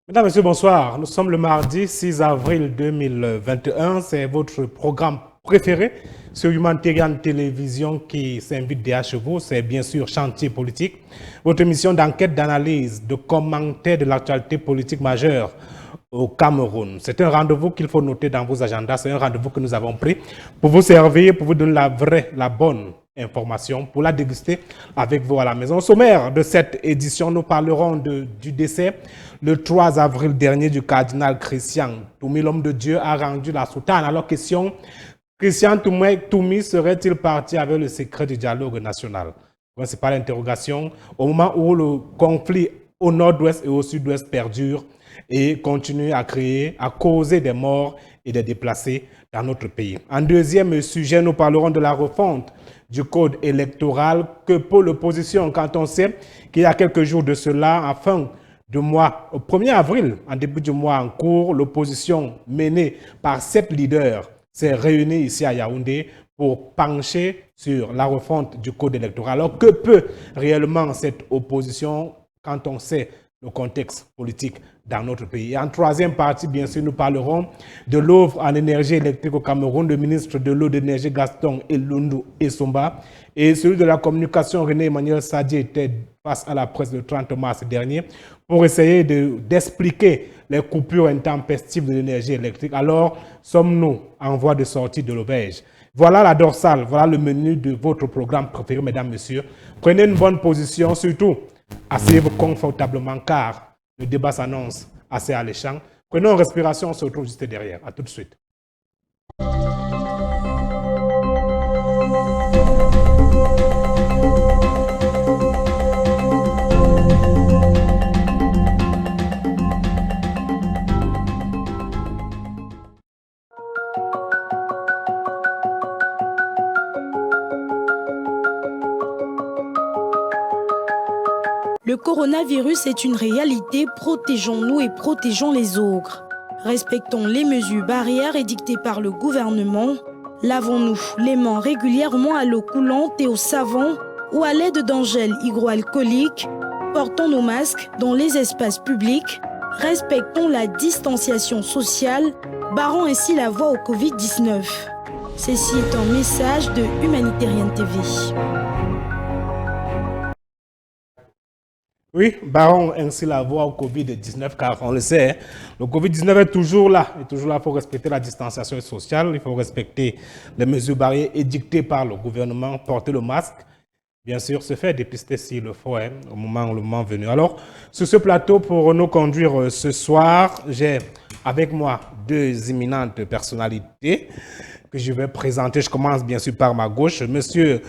Mesdames, Messieurs, bonsoir. Nous sommes le mardi 6 avril 2021. C'est votre programme préféré sur Humanitarian Télévision qui s'invite des chevaux. C'est bien sûr Chantier Politique, votre émission d'enquête, d'analyse, de commentaire de l'actualité politique majeure au Cameroun. C'est un rendez-vous qu'il faut noter dans vos agendas. C'est un rendez-vous que nous avons pris pour vous servir, pour vous donner la vraie, la bonne information, pour la déguster avec vous à la maison. Au sommaire de cette édition, nous parlerons du décès le 3 avril dernier du cardinal Christian Toumi. L'homme de Dieu a rendu la soutane. Alors, question, Christian Toumi serait-il parti avec le secret du dialogue national? Principale interrogation, au moment où le conflit au nord-ouest et au sud-ouest perdure et continue à créer, à causer des morts et des déplacés dans notre pays. En deuxième sujet, nous parlerons de la refonte du code électoral que pour l'opposition, quand on sait qu'il y a quelques jours de cela, au 1er avril, en début du mois en cours, l'opposition menée par 7 leaders s'est réunie ici à Yaoundé pour pencher sur la refonte du code électoral. Alors, que peut réellement cette opposition quand on sait le contexte politique dans notre pays? Et en troisième partie, bien sûr, nous parlerons de l'offre en énergie électrique au Cameroun. Le ministre de l'eau, de l'énergie, Gaston Elundu Essomba, et celui de la communication, René Emmanuel Sadi, était face à la presse le 30 mars dernier pour essayer d'expliquer les coupures intempestives de l'énergie électrique. Alors, sommes-nous en voie de sortie de l'auberge? Voilà la dorsale, voilà le menu de votre programme préféré, mesdames, messieurs. Prenez une bonne position, surtout asseyez-vous confortablement car le débat s'annonce assez alléchant. Prenons une respiration, on se retrouve juste derrière. À tout de suite. Le coronavirus est une réalité, protégeons-nous et protégeons les autres. Respectons les mesures barrières édictées par le gouvernement. Lavons-nous les mains régulièrement à l'eau coulante et au savon ou à l'aide d'un gel hygroalcoolique. Portons nos masques dans les espaces publics. Respectons la distanciation sociale, barrant ainsi la voie au Covid-19. Ceci est un message de Humanitarian TV. Oui, barrons ainsi la voie au Covid-19, car on le sait, le Covid-19 est toujours là. Il faut respecter la distanciation sociale, il faut respecter les mesures barrières édictées par le gouvernement, porter le masque, bien sûr, se faire dépister s'il le faut, au moment venu. Alors, sur ce plateau, pour nous conduire ce soir, j'ai avec moi deux éminentes personnalités que je vais présenter. Je commence bien sûr par ma gauche, Monsieur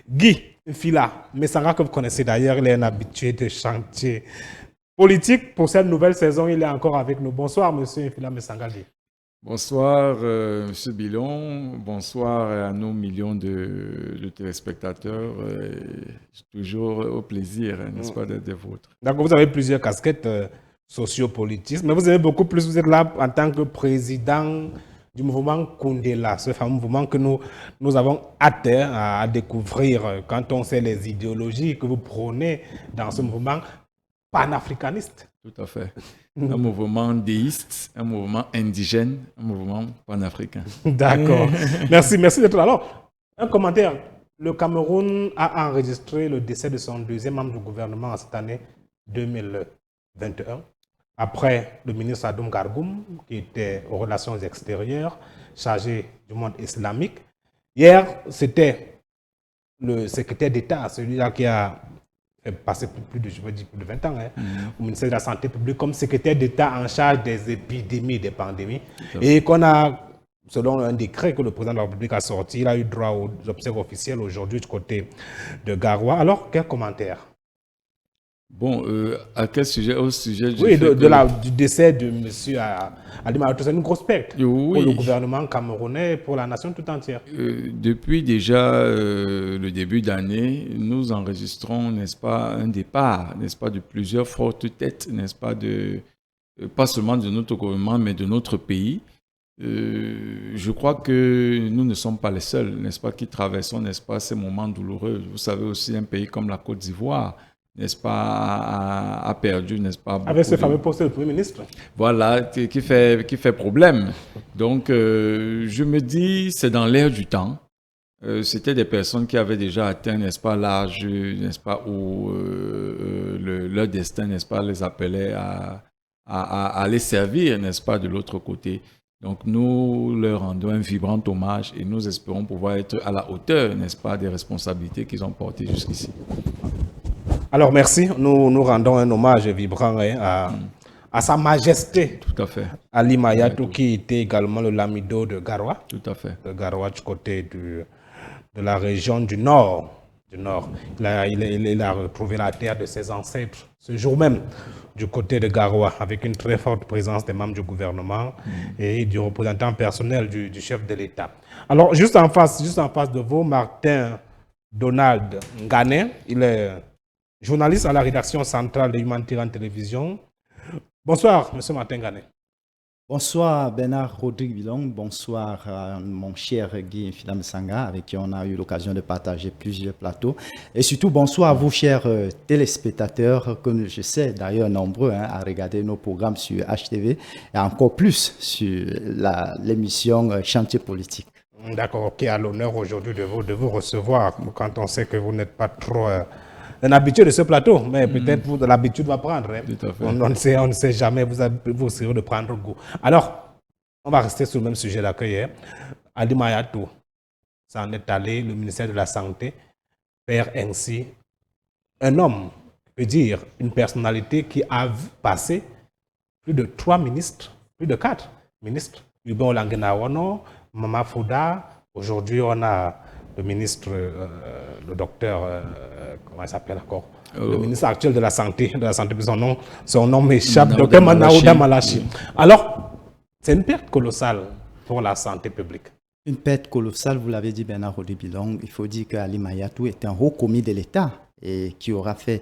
Guy Fila Messanga, que vous connaissez d'ailleurs, il est un habitué de Chantier Politique. Pour cette nouvelle saison, il est encore avec nous. Bonsoir, Monsieur Fila Messanga. Bonsoir, Monsieur Bilon. Bonsoir à nos millions de téléspectateurs. Toujours au plaisir, n'est-ce pas, d'être des vôtres. Donc, vous avez plusieurs casquettes sociopolitistes, mais vous avez beaucoup plus. Vous êtes là en tant que président du mouvement Kundela, ce fameux mouvement que nous avons hâte à découvrir quand on sait les idéologies que vous prônez dans ce mouvement panafricaniste. Tout à fait. Un mouvement déiste, un mouvement indigène, un mouvement panafricain. D'accord. Merci d'être là. Alors, un commentaire. Le Cameroun a enregistré le décès de son deuxième membre du gouvernement en cette année 2021. Après le ministre Adoum Gargoum, qui était aux relations extérieures, chargé du monde islamique. Hier, c'était le secrétaire d'État, celui-là qui a passé plus de 20 ans au ministère de la Santé publique comme secrétaire d'État en charge des épidémies et des pandémies. Et qu'on a, selon un décret que le président de la République a sorti, il a eu droit aux obsèques officielles aujourd'hui du côté de Garoua. Alors, quel commentaire? Bon, à quel sujet? Au sujet du décès de M. Ali Maratou, c'est une grosse perte pour le gouvernement camerounais et pour la nation tout entière. Depuis déjà le début d'année, nous enregistrons, n'est-ce pas, un départ, n'est-ce pas, de plusieurs fortes têtes, n'est-ce pas, pas seulement de notre gouvernement, mais de notre pays. Je crois que nous ne sommes pas les seuls, n'est-ce pas, qui traversons, n'est-ce pas, ces moments douloureux. Vous savez aussi, un pays comme la Côte d'Ivoire n'est-ce pas, a perdu, n'est-ce pas, Avec ce beaucoup fameux poste de Premier ministre. voilà, qui fait problème. Donc, je me dis, c'est dans l'air du temps. C'était des personnes qui avaient déjà atteint, n'est-ce pas, l'âge, n'est-ce pas, où leur destin, n'est-ce pas, les appelait à les servir, n'est-ce pas, de l'autre côté. Donc, nous leur rendons un vibrant hommage et nous espérons pouvoir être à la hauteur, n'est-ce pas, des responsabilités qu'ils ont portées jusqu'ici. Alors, merci. Nous rendons un hommage vibrant à Sa Majesté Tout à fait. Ali Mayatou, qui était également le lamido de Garoua. Tout à fait. De Garoua, du côté de la région du Nord. Il a retrouvé la terre de ses ancêtres ce jour même, du côté de Garoua, avec une très forte présence des membres du gouvernement et du représentant personnel du chef de l'État. Alors, juste en face de vous, Martin Donald Ngané, il est journaliste à la rédaction centrale de Humanitarian Télévision. Bonsoir, monsieur Martin Ngané. Bonsoir Bernard Rodrigue Villon, bonsoir mon cher Guy Fidam Sanga, avec qui on a eu l'occasion de partager plusieurs plateaux. Et surtout bonsoir à vous chers téléspectateurs, que je sais d'ailleurs nombreux à regarder nos programmes sur HTV et encore plus sur l'émission Chantier politique. D'accord, qui a l'honneur aujourd'hui de vous recevoir, quand on sait que vous n'êtes pas trop un habitué de ce plateau, mais peut-être l'habitude va prendre. Hein. Tout à fait. On ne sait jamais, vous essayez de prendre goût. Alors, on va rester sur le même sujet d'accueil. Ali Mayatou, ça en est allé, le ministère de la Santé perd ainsi un homme, je veux dire, une personnalité qui a passé plus de 3 ministres, plus de 4 ministres. Yubin Olangenawono, Mama Fouda, aujourd'hui on a le ministre, le docteur, comment il s'appelle encore, le ministre actuel de la santé, son nom m'échappe, docteur Manaouda Malachi. Alors, c'est une perte colossale pour la santé publique. Une perte colossale, vous l'avez dit Bernard Rodé-Bilong. Il faut dire qu'Ali Mayatou est un haut commis de l'État et qui aura fait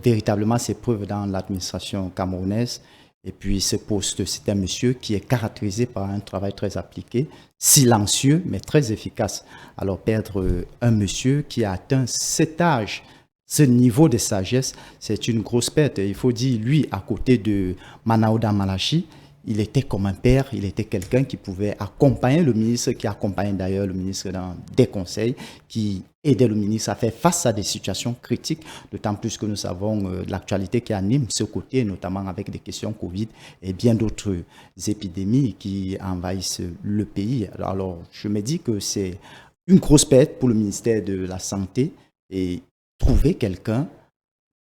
véritablement ses preuves dans l'administration camerounaise. Et puis ce poste, c'est un monsieur qui est caractérisé par un travail très appliqué, silencieux, mais très efficace. Alors perdre un monsieur qui a atteint cet âge, ce niveau de sagesse, c'est une grosse perte. Il faut dire, lui, à côté de Manaouda Malachi, il était comme un père, il était quelqu'un qui pouvait accompagner le ministre, qui accompagne d'ailleurs le ministre dans des conseils, qui aidait le ministre à faire face à des situations critiques, d'autant plus que nous savons l'actualité qui anime ce côté, notamment avec des questions Covid et bien d'autres épidémies qui envahissent le pays. Alors, je me dis que c'est une grosse perte pour le ministère de la Santé et trouver quelqu'un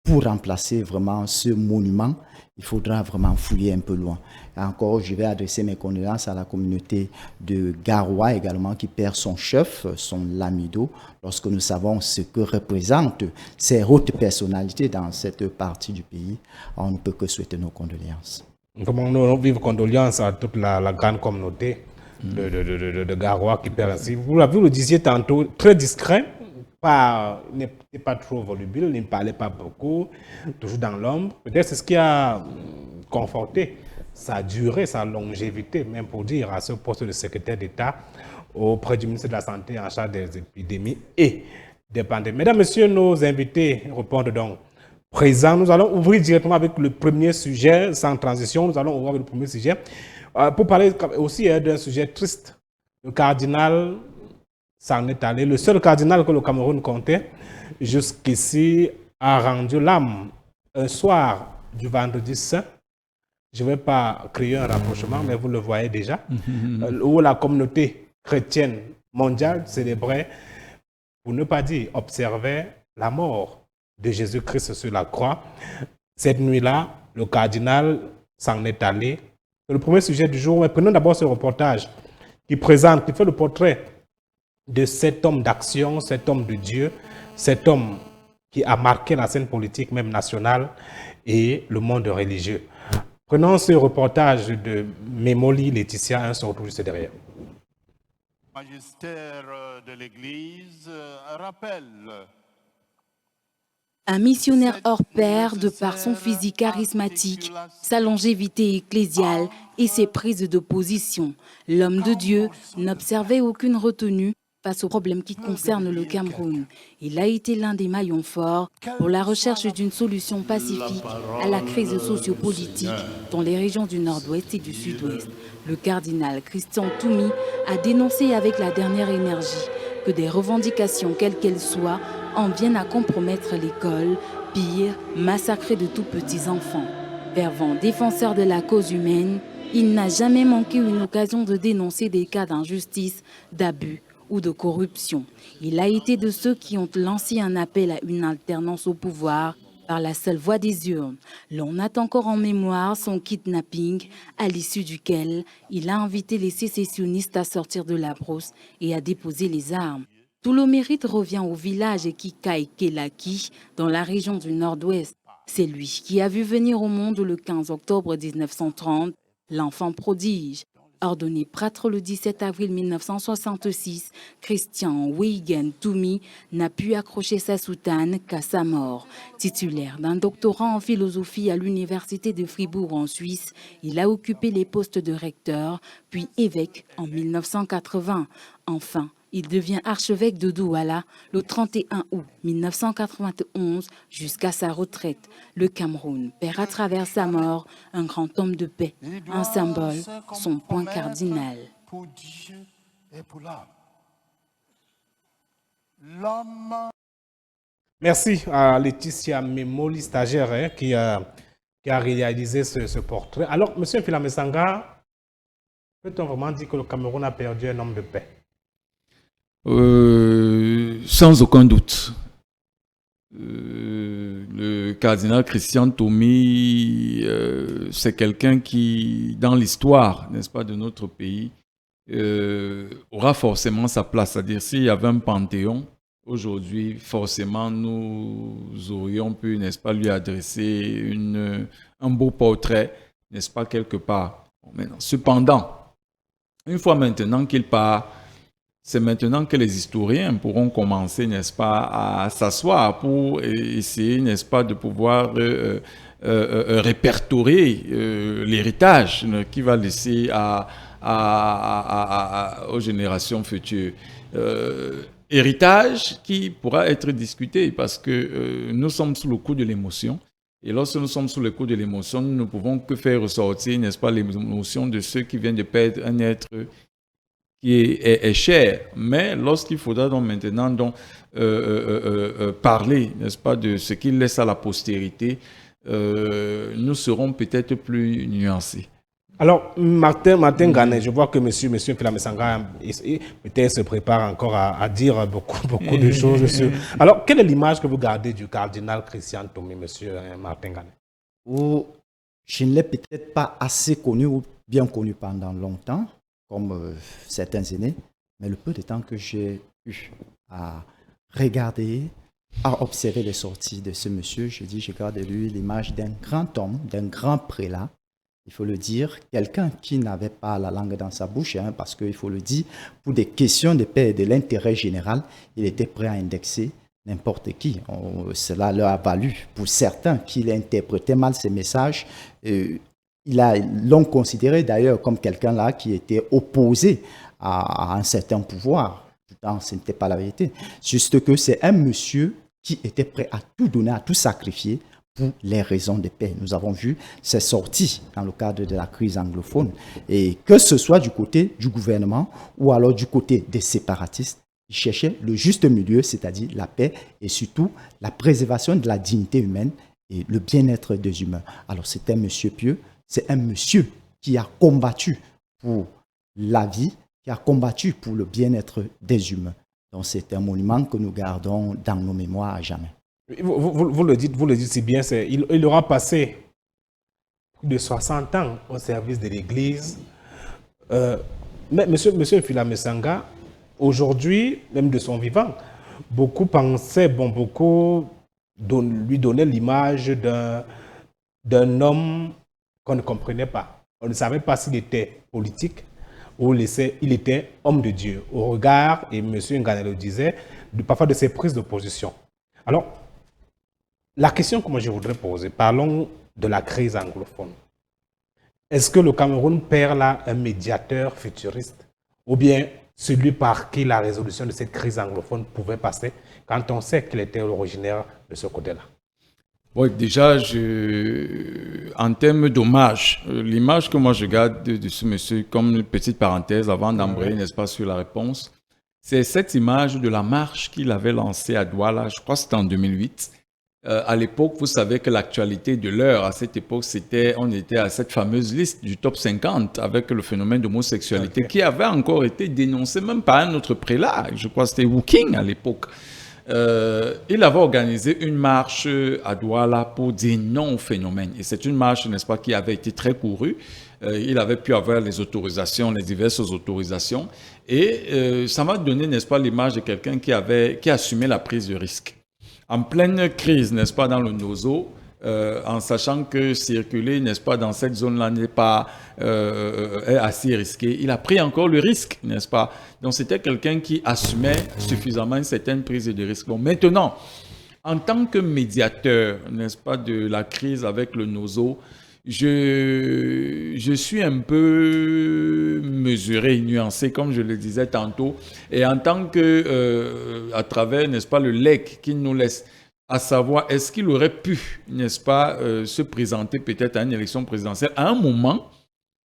pour remplacer vraiment ce monument, il faudra vraiment fouiller un peu loin. Et encore, je vais adresser mes condoléances à la communauté de Garoua également qui perd son chef, son lamido, lorsque nous savons ce que représentent ces hautes personnalités dans cette partie du pays. On ne peut que souhaiter nos condoléances. Comment nous vivons condoléances à toute la grande communauté de Garoua qui perd ainsi. Vous le disiez tantôt, très discret. N'était pas trop volubile, il ne parlait pas beaucoup, toujours dans l'ombre. Peut-être c'est ce qui a conforté sa durée, sa longévité, même pour dire, à ce poste de secrétaire d'État auprès du ministre de la Santé en charge des épidémies et des pandémies. Mesdames, Messieurs, nos invités répondent donc présents. Nous allons ouvrir directement avec le premier sujet, sans transition. Nous allons ouvrir avec le premier sujet pour parler aussi d'un sujet triste. Le cardinal s'en est allé. Le seul cardinal que le Cameroun comptait jusqu'ici a rendu l'âme un soir du vendredi saint. Je ne vais pas créer un rapprochement, mais vous le voyez déjà, où la communauté chrétienne mondiale célébrait, pour ne pas dire observait, la mort de Jésus-Christ sur la croix. Cette nuit-là, le cardinal s'en est allé. C'est le premier sujet du jour. Mais prenons d'abord ce reportage qui fait le portrait de cet homme d'action, cet homme de Dieu, cet homme qui a marqué la scène politique, même nationale, et le monde religieux. Prenons ce reportage de Mémoli Laetitia, un son juste derrière. Le magistère de l'Église rappelle. Un missionnaire hors pair de par son physique charismatique, sa longévité ecclésiale et ses prises de position. L'homme de Dieu n'observait aucune retenue face aux problèmes qui concernent le Cameroun. Il a été l'un des maillons forts pour la recherche d'une solution pacifique à la crise sociopolitique dans les régions du Nord-Ouest et du Sud-Ouest. Le cardinal Christian Toumi a dénoncé avec la dernière énergie que des revendications, quelles qu'elles soient, en viennent à compromettre l'école, pire, massacrer de tout petits enfants. Fervent défenseur de la cause humaine, il n'a jamais manqué une occasion de dénoncer des cas d'injustice, d'abus ou de corruption. Il a été de ceux qui ont lancé un appel à une alternance au pouvoir par la seule voie des urnes. L'on a encore en mémoire son kidnapping, à l'issue duquel il a invité les sécessionnistes à sortir de la brousse et à déposer les armes. Tout le mérite revient au village Kikaï-Kelaki, dans la région du Nord-Ouest. C'est lui qui a vu venir au monde le 15 octobre 1930 l'enfant prodige. Ordonné prêtre le 17 avril 1966, Christian Weigen Toumi n'a pu accrocher sa soutane qu'à sa mort. Titulaire d'un doctorat en philosophie à l'université de Fribourg en Suisse, il a occupé les postes de recteur, puis évêque en 1980. Enfin, il devient archevêque de Douala le 31 août 1991 jusqu'à sa retraite. Le Cameroun perd à travers sa mort un grand homme de paix, un symbole, son point cardinal. Pour Dieu et pour l'homme. Merci à Laetitia Memoli, stagiaire, qui a réalisé ce portrait. Alors, M. Mfilamesanga, peut-on vraiment dire que le Cameroun a perdu un homme de paix? Sans aucun doute. Le cardinal Christian Toumi, c'est quelqu'un qui, dans l'histoire, n'est-ce pas, de notre pays, aura forcément sa place. C'est-à-dire, s'il y avait un panthéon, aujourd'hui, forcément, nous aurions pu, n'est-ce pas, lui adresser un beau portrait, n'est-ce pas, quelque part. Cependant, une fois maintenant qu'il part, c'est maintenant que les historiens pourront commencer, n'est-ce pas, à s'asseoir pour essayer, n'est-ce pas, de pouvoir répertorier l'héritage qu'il va laisser aux générations futures. Héritage qui pourra être discuté parce que nous sommes sous le coup de l'émotion. Et lorsque nous sommes sous le coup de l'émotion, nous ne pouvons que faire ressortir, n'est-ce pas, l'émotion de ceux qui viennent de perdre un être qui est cher, mais lorsqu'il faudra donc maintenant parler, n'est-ce pas, de ce qu'il laisse à la postérité, nous serons peut-être plus nuancés. Alors, Martin Ganet, je vois que monsieur Mfilamesanga peut-être se prépare encore à dire beaucoup de choses dessus. Alors, quelle est l'image que vous gardez du cardinal Christian Toumi, monsieur Martin Ganet? Je ne l'ai peut-être pas assez connu ou bien connu pendant longtemps, comme certains aînés, mais le peu de temps que j'ai eu à regarder, à observer les sorties de ce monsieur, je garde de lui l'image d'un grand homme, d'un grand prélat, il faut le dire, quelqu'un qui n'avait pas la langue dans sa bouche, parce qu'il faut le dire, pour des questions de paix et de l'intérêt général, il était prêt à indexer n'importe qui. Cela leur a valu, pour certains, qu'il interprétait mal ses messages. L'ont considéré d'ailleurs comme quelqu'un là qui était opposé à un certain pouvoir. Pourtant, ce n'était pas la vérité. Juste que c'est un monsieur qui était prêt à tout donner, à tout sacrifier pour les raisons de paix. Nous avons vu ses sorties dans le cadre de la crise anglophone. Et que ce soit du côté du gouvernement ou alors du côté des séparatistes, il cherchait le juste milieu, c'est-à-dire la paix et surtout la préservation de la dignité humaine et le bien-être des humains. Alors c'est un monsieur pieux. C'est un monsieur qui a combattu pour la vie, qui a combattu pour le bien-être des humains. Donc c'est un monument que nous gardons dans nos mémoires à jamais. Vous le dites si bien, il aura passé plus de 60 ans au service de l'Église. Mais monsieur Mfilamesanga, aujourd'hui, même de son vivant, beaucoup pensaient, beaucoup lui donnaient l'image d'un homme qu'on ne comprenait pas. On ne savait pas s'il était politique ou il était homme de Dieu, au regard, et M. Ngané le disait, parfois de ses prises de position. Alors, la question que moi je voudrais poser, parlons de la crise anglophone. Est-ce que le Cameroun perd là un médiateur futuriste? Ou bien celui par qui la résolution de cette crise anglophone pouvait passer, quand on sait qu'il était originaire de ce côté-là? Oui, déjà, en termes d'hommage, l'image que moi je garde de ce monsieur, comme une petite parenthèse avant d'embrayer, n'est-ce pas, sur la réponse, c'est cette image de la marche qu'il avait lancée à Douala, je crois que c'était en 2008. À l'époque, vous savez que l'actualité de l'heure, à cette époque, on était à cette fameuse liste du top 50 avec le phénomène d'homosexualité qui avait encore été dénoncé même par un autre prélat, je crois que c'était Woking à l'époque. Il avait organisé une marche à Douala pour dire non au phénomène. Et c'est une marche, n'est-ce pas, qui avait été très courue. Il avait pu avoir les autorisations, les diverses autorisations. Et ça m'a donné, n'est-ce pas, l'image de quelqu'un qui assumait la prise de risque. En pleine crise, n'est-ce pas, dans le Nozo, en sachant que circuler, n'est-ce pas, dans cette zone-là n'est pas est assez risqué, il a pris encore le risque, n'est-ce pas? Donc c'était quelqu'un qui assumait suffisamment une certaine prise de risque. Bon, maintenant, en tant que médiateur, n'est-ce pas, de la crise avec le Nozo, je suis un peu mesuré, nuancé, comme je le disais tantôt, et en tant que, à travers, n'est-ce pas, le legs qu'il nous laisse, à savoir, est-ce qu'il aurait pu, n'est-ce pas, se présenter peut-être à une élection présidentielle. À un moment,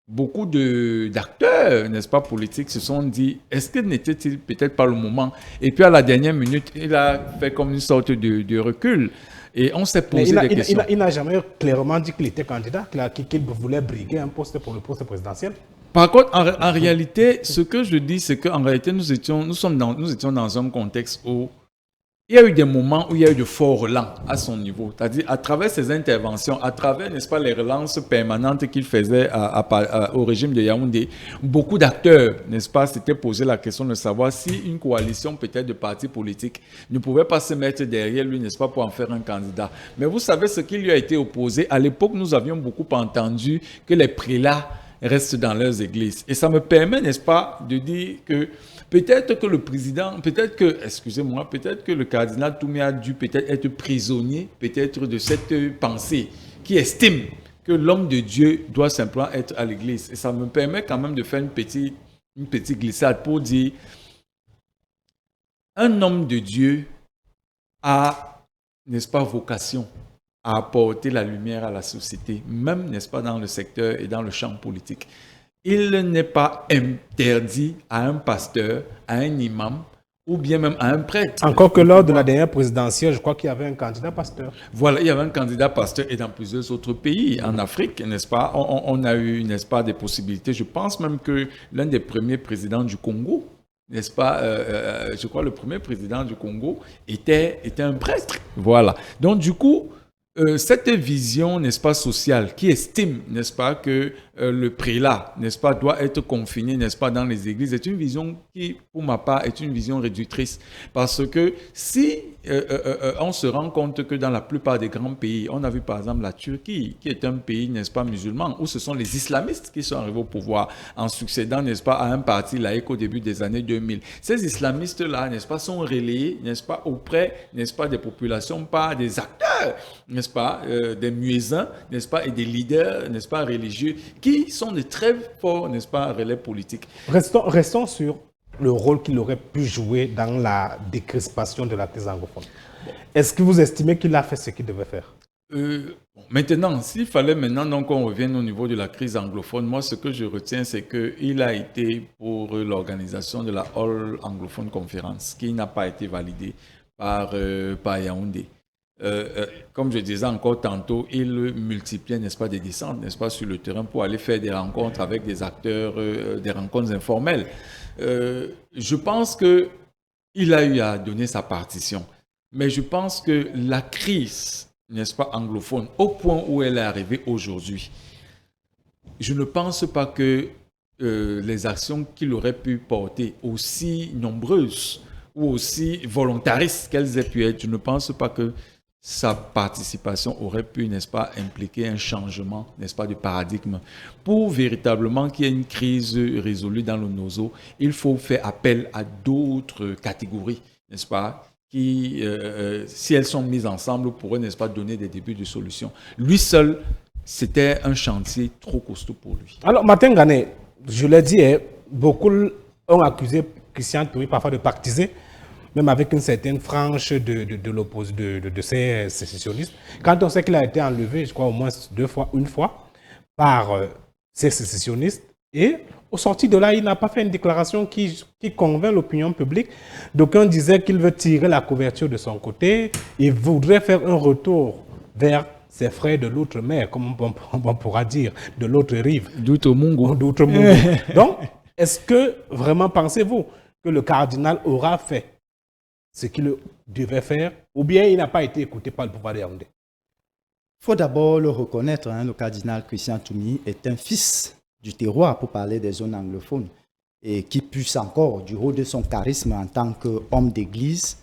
beaucoup d'acteurs, n'est-ce pas, politiques se sont dit, est-ce que n'était-il peut-être pas le moment? Et puis à la dernière minute, il a fait comme une sorte de recul. Et on s'est posé des questions. Il n'a jamais clairement dit qu'il était candidat, qu'il voulait briguer un poste pour le poste présidentiel. Par contre, en réalité, ce que je dis, c'est qu'en réalité, nous étions dans un contexte où il y a eu des moments où il y a eu de forts relents à son niveau. C'est-à-dire, à travers ses interventions, à travers, n'est-ce pas, les relances permanentes qu'il faisait au régime de Yaoundé, beaucoup d'acteurs, n'est-ce pas, s'étaient posé la question de savoir si une coalition peut-être de partis politiques ne pouvait pas se mettre derrière lui, n'est-ce pas, pour en faire un candidat. Mais vous savez ce qui lui a été opposé. À l'époque, nous avions beaucoup entendu que les prélats restent dans leurs églises. Et ça me permet, n'est-ce pas, de dire que peut-être que le président, peut-être que le cardinal Toumé a dû peut-être être prisonnier, peut-être de cette pensée qui estime que l'homme de Dieu doit simplement être à l'église. Et ça me permet quand même de faire une petite glissade pour dire un homme de Dieu a, n'est-ce pas, vocation à apporter la lumière à la société, même, n'est-ce pas, dans le secteur et dans le champ politique. Il n'est pas interdit à un pasteur, à un imam, ou bien même à un prêtre. Encore que lors de la dernière présidentielle, je crois qu'il y avait un candidat pasteur. Voilà, il y avait un candidat pasteur et dans plusieurs autres pays, en Afrique, n'est-ce pas, on a eu, n'est-ce pas, des possibilités. Je pense même que l'un des premiers présidents du Congo, n'est-ce pas, je crois le premier président du Congo était un prêtre. Voilà. Donc du coup, cette vision, n'est-ce pas, sociale, qui estime, n'est-ce pas, que le prélat, n'est-ce pas, doit être confiné, n'est-ce pas, dans les églises, est une vision qui, pour ma part, est une vision réductrice. Parce que si on se rend compte que dans la plupart des grands pays, on a vu par exemple la Turquie, qui est un pays, n'est-ce pas, musulman, où ce sont les islamistes qui sont arrivés au pouvoir en succédant, n'est-ce pas, à un parti laïque au début des années 2000. Ces islamistes-là, n'est-ce pas, sont relayés, n'est-ce pas, auprès, n'est-ce pas, des populations par des acteurs, n'est-ce pas, des muezzins, n'est-ce pas, et des leaders, n'est-ce pas, religieux, qui sont de très forts, n'est-ce pas, relais politiques. Restons sur le rôle qu'il aurait pu jouer dans la décrispation de la crise anglophone. Est-ce que vous estimez qu'il a fait ce qu'il devait faire? Maintenant, s'il fallait maintenant donc qu'on revienne au niveau de la crise anglophone, moi ce que je retiens, c'est qu'il a été pour l'organisation de la All Anglophone Conference, qui n'a pas été validée par Yaoundé. Comme je disais encore tantôt, il multipliait, n'est-ce pas, des descentes, n'est-ce pas, sur le terrain pour aller faire des rencontres avec des acteurs, des rencontres informelles. Je pense qu'il a eu à donner sa partition. Mais je pense que la crise, n'est-ce pas, anglophone, au point où elle est arrivée aujourd'hui, je ne pense pas que les actions qu'il aurait pu porter, aussi nombreuses ou aussi volontaristes qu'elles aient pu être, je ne pense pas que sa participation aurait pu, n'est-ce pas, impliquer un changement, n'est-ce pas, de paradigme. Pour véritablement qu'il y ait une crise résolue dans le Nozo, il faut faire appel à d'autres catégories, n'est-ce pas, qui, si elles sont mises ensemble, pourraient, n'est-ce pas, donner des débuts de solutions. Lui seul, c'était un chantier trop costaud pour lui. Alors, Martin Gane, je l'ai dit, beaucoup ont accusé Christian Toumi parfois de pactiser, même avec une certaine frange de ces sécessionnistes. Quand on sait qu'il a été enlevé, je crois au moins une fois, par ces sécessionnistes, et au sorti de là, il n'a pas fait une déclaration qui convainc l'opinion publique. D'aucuns disaient qu'il veut tirer la couverture de son côté, il voudrait faire un retour vers ses frères de l'autre mer, comme on pourra dire, de l'autre rive. D'Outre-Mungu. Donc, est-ce que vraiment pensez-vous que le cardinal aura fait ce qu'il devait faire, ou bien il n'a pas été écouté par le pouvoir de Yaoundé? Il faut d'abord le reconnaître, hein, le cardinal Christian Toumi est un fils du terroir, pour parler des zones anglophones, et qui puisse encore, du haut de son charisme en tant qu'homme d'église,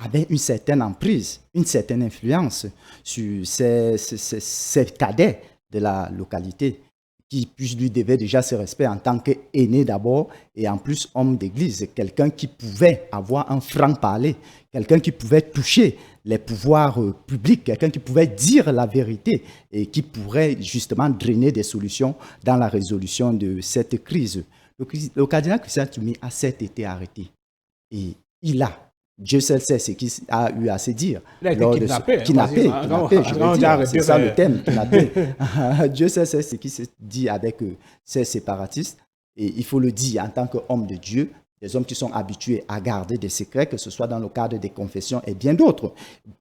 avait une certaine emprise, une certaine influence sur ces cadets de la localité, qui lui devait déjà ce respect en tant qu'aîné d'abord, et en plus homme d'église, quelqu'un qui pouvait avoir un franc-parler, quelqu'un qui pouvait toucher les pouvoirs publics, quelqu'un qui pouvait dire la vérité et qui pourrait justement drainer des solutions dans la résolution de cette crise. Le cardinal Christian Toumi a certes été arrêté, et il a, Dieu seul sait ce qu'il a eu à se dire. Il a été kidnappé. Kidnappé, je veux dire, c'est ça le thème, kidnappé. Dieu seul sait ce qui se dit avec ces séparatistes. Et il faut le dire en tant qu'homme de Dieu, des hommes qui sont habitués à garder des secrets, que ce soit dans le cadre des confessions et bien d'autres.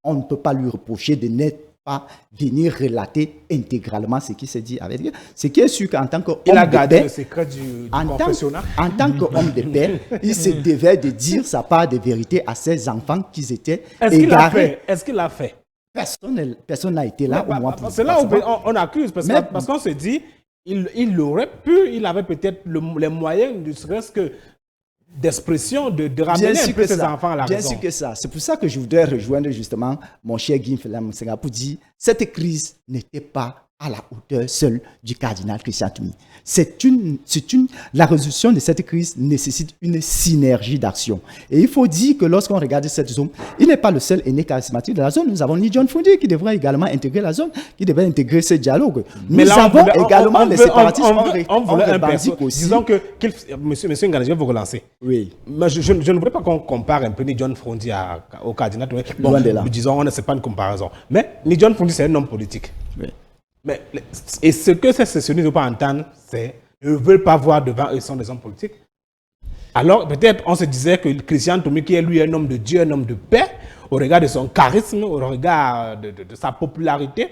On ne peut pas lui reprocher de n'être pas venir relater intégralement ce qui s'est dit avec Dieu. Ce qui est sûr qu'en tant qu'homme de paix, il a gardé le secret du confessionnal. En tant qu'homme de paix, il se devait de dire sa part de vérité à ses enfants qui étaient égarés. Est-ce qu'il l'a fait? Personne n'a été là. C'est là où on accuse, parce qu'on se dit, il aurait pu, il avait peut-être les moyens, ne serait-ce que d'expression, de ramener un peu ses enfants à la raison. Bien sûr que ça. C'est pour ça que je voudrais rejoindre justement mon cher Guy Msenga pour dire cette crise n'était pas à la hauteur seule du cardinal Christian Toumi. La résolution de cette crise nécessite une synergie d'action. Et il faut dire que lorsqu'on regarde cette zone, il n'est pas le seul aîné charismatique de la zone. Nous avons Ni John Fundi qui devrait également intégrer la zone, qui devrait intégrer ce dialogue. Mais nous avons également les séparatistes on voulait un perso aussi. Disons que, monsieur Ngana, je vais vous relancer. Oui. Mais je ne voudrais pas qu'on compare un peu Ni John Fundi au cardinal. Bon, disons, ce n'est pas une comparaison. Mais Ni John Fundi, c'est un homme politique. Oui. Mais, et ce que ces sécessionnistes ne veulent pas entendre, c'est qu'ils ne veulent pas voir devant eux, ils sont des hommes politiques. Alors, peut-être, on se disait que Christian Toumi, qui est lui un homme de Dieu, un homme de paix, au regard de son charisme, au regard de sa popularité,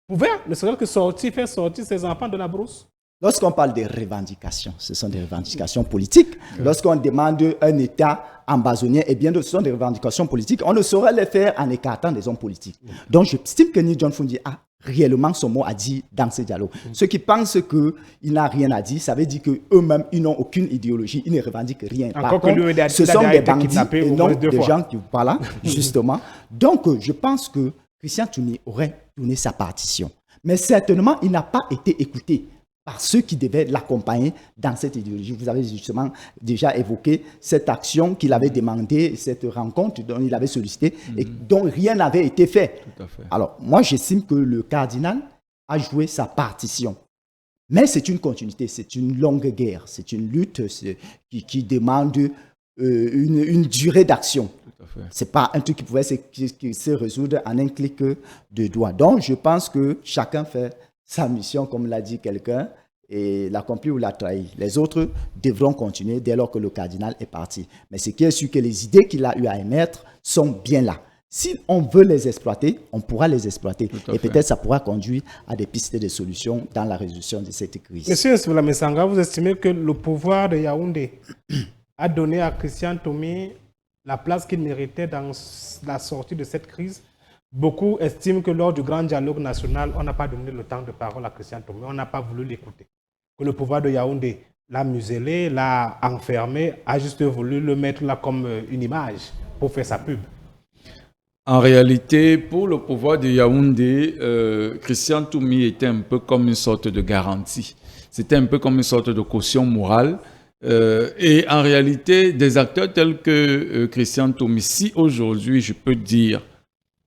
pouvait, ne serait-ce que faire sortir ses enfants de la brousse. Lorsqu'on parle des revendications, ce sont des revendications politiques. Lorsqu'on demande un État ambazonien, et bien d'autres, ce sont des revendications politiques. On ne saurait les faire en écartant des hommes politiques. Donc, j'estime que Ni John Fundi a réellement son mot à dire dans ce dialogue. Ceux qui pensent qu'il n'a rien à dire, ça veut dire qu'eux-mêmes, ils n'ont aucune idéologie, ils ne revendiquent rien. Par contre, ce sont des bandits et non des gens qui vous parlent, justement. Donc, je pense que Christian Toumi aurait donné sa partition. Mais certainement, il n'a pas été écouté par ceux qui devaient l'accompagner dans cette idéologie. Vous avez justement déjà évoqué cette action qu'il avait demandée, cette rencontre dont il avait sollicité et dont rien n'avait été fait. Tout à fait. Alors, moi, j'estime que le cardinal a joué sa partition. Mais c'est une continuité, c'est une longue guerre, c'est une lutte qui demande une durée d'action. Ce n'est pas un truc qui pouvait se résoudre en un clic de doigt. Donc, je pense que chacun fait sa mission, comme l'a dit quelqu'un, et l'accomplit ou l'a trahi. Les autres devront continuer dès lors que le cardinal est parti. Mais ce qui est sûr que les idées qu'il a eu à émettre sont bien là. Si on veut les exploiter, on pourra les exploiter. Et peut-être ça pourra conduire à des pistes de solutions dans la résolution de cette crise. Monsieur Nsibula Mensanga, vous estimez que le pouvoir de Yaoundé a donné à Christian Toumi la place qu'il méritait dans la sortie de cette crise? Beaucoup estiment que lors du grand dialogue national, on n'a pas donné le temps de parole à Christian Toumi, on n'a pas voulu l'écouter. Que le pouvoir de Yaoundé l'a muselé, l'a enfermé, a juste voulu le mettre là comme une image pour faire sa pub. En réalité, pour le pouvoir de Yaoundé, Christian Toumi était un peu comme une sorte de garantie. C'était un peu comme une sorte de caution morale. Et en réalité, des acteurs tels que Christian Toumi, si aujourd'hui je peux dire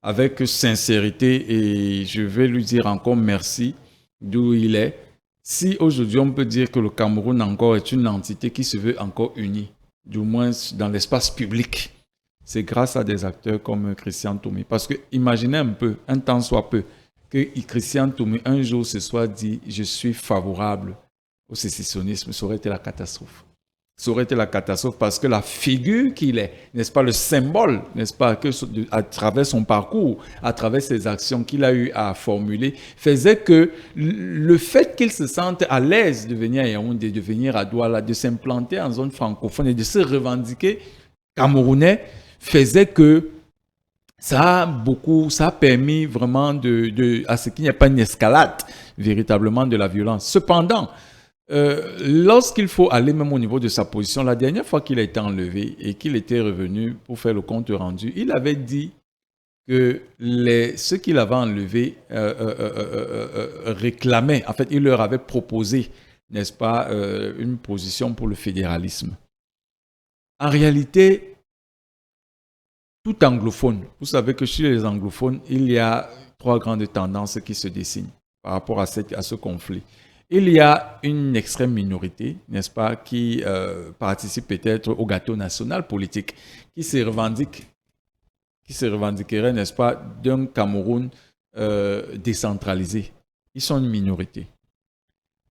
avec sincérité, et je vais lui dire encore merci d'où il est. Si aujourd'hui on peut dire que le Cameroun encore est une entité qui se veut encore unie, du moins dans l'espace public, c'est grâce à des acteurs comme Christian Toumi. Parce que imaginez un peu, un temps soit peu, que Christian Toumi un jour se soit dit « je suis favorable au sécessionnisme », ça aurait été la catastrophe. Ça aurait été la catastrophe parce que la figure qu'il est, n'est-ce pas, le symbole, n'est-ce pas, que à travers son parcours, à travers ses actions qu'il a eu à formuler, faisait que le fait qu'il se sente à l'aise de venir à Yaoundé, de venir à Douala, de s'implanter en zone francophone et de se revendiquer camerounais, faisait que ça a permis vraiment à ce qu'il n'y ait pas une escalade véritablement de la violence. Cependant, lorsqu'il faut aller même au niveau de sa position, la dernière fois qu'il a été enlevé et qu'il était revenu pour faire le compte rendu, il avait dit que ceux qu'il avait enlevés réclamaient, en fait, il leur avait proposé, n'est-ce pas, une position pour le fédéralisme. En réalité, tout anglophone, vous savez que chez les anglophones, il y a 3 grandes tendances qui se dessinent par rapport à ce conflit. Il y a une extrême minorité, n'est-ce pas, qui participe peut-être au gâteau national politique, qui se revendiquerait, n'est-ce pas, d'un Cameroun décentralisé. Ils sont une minorité.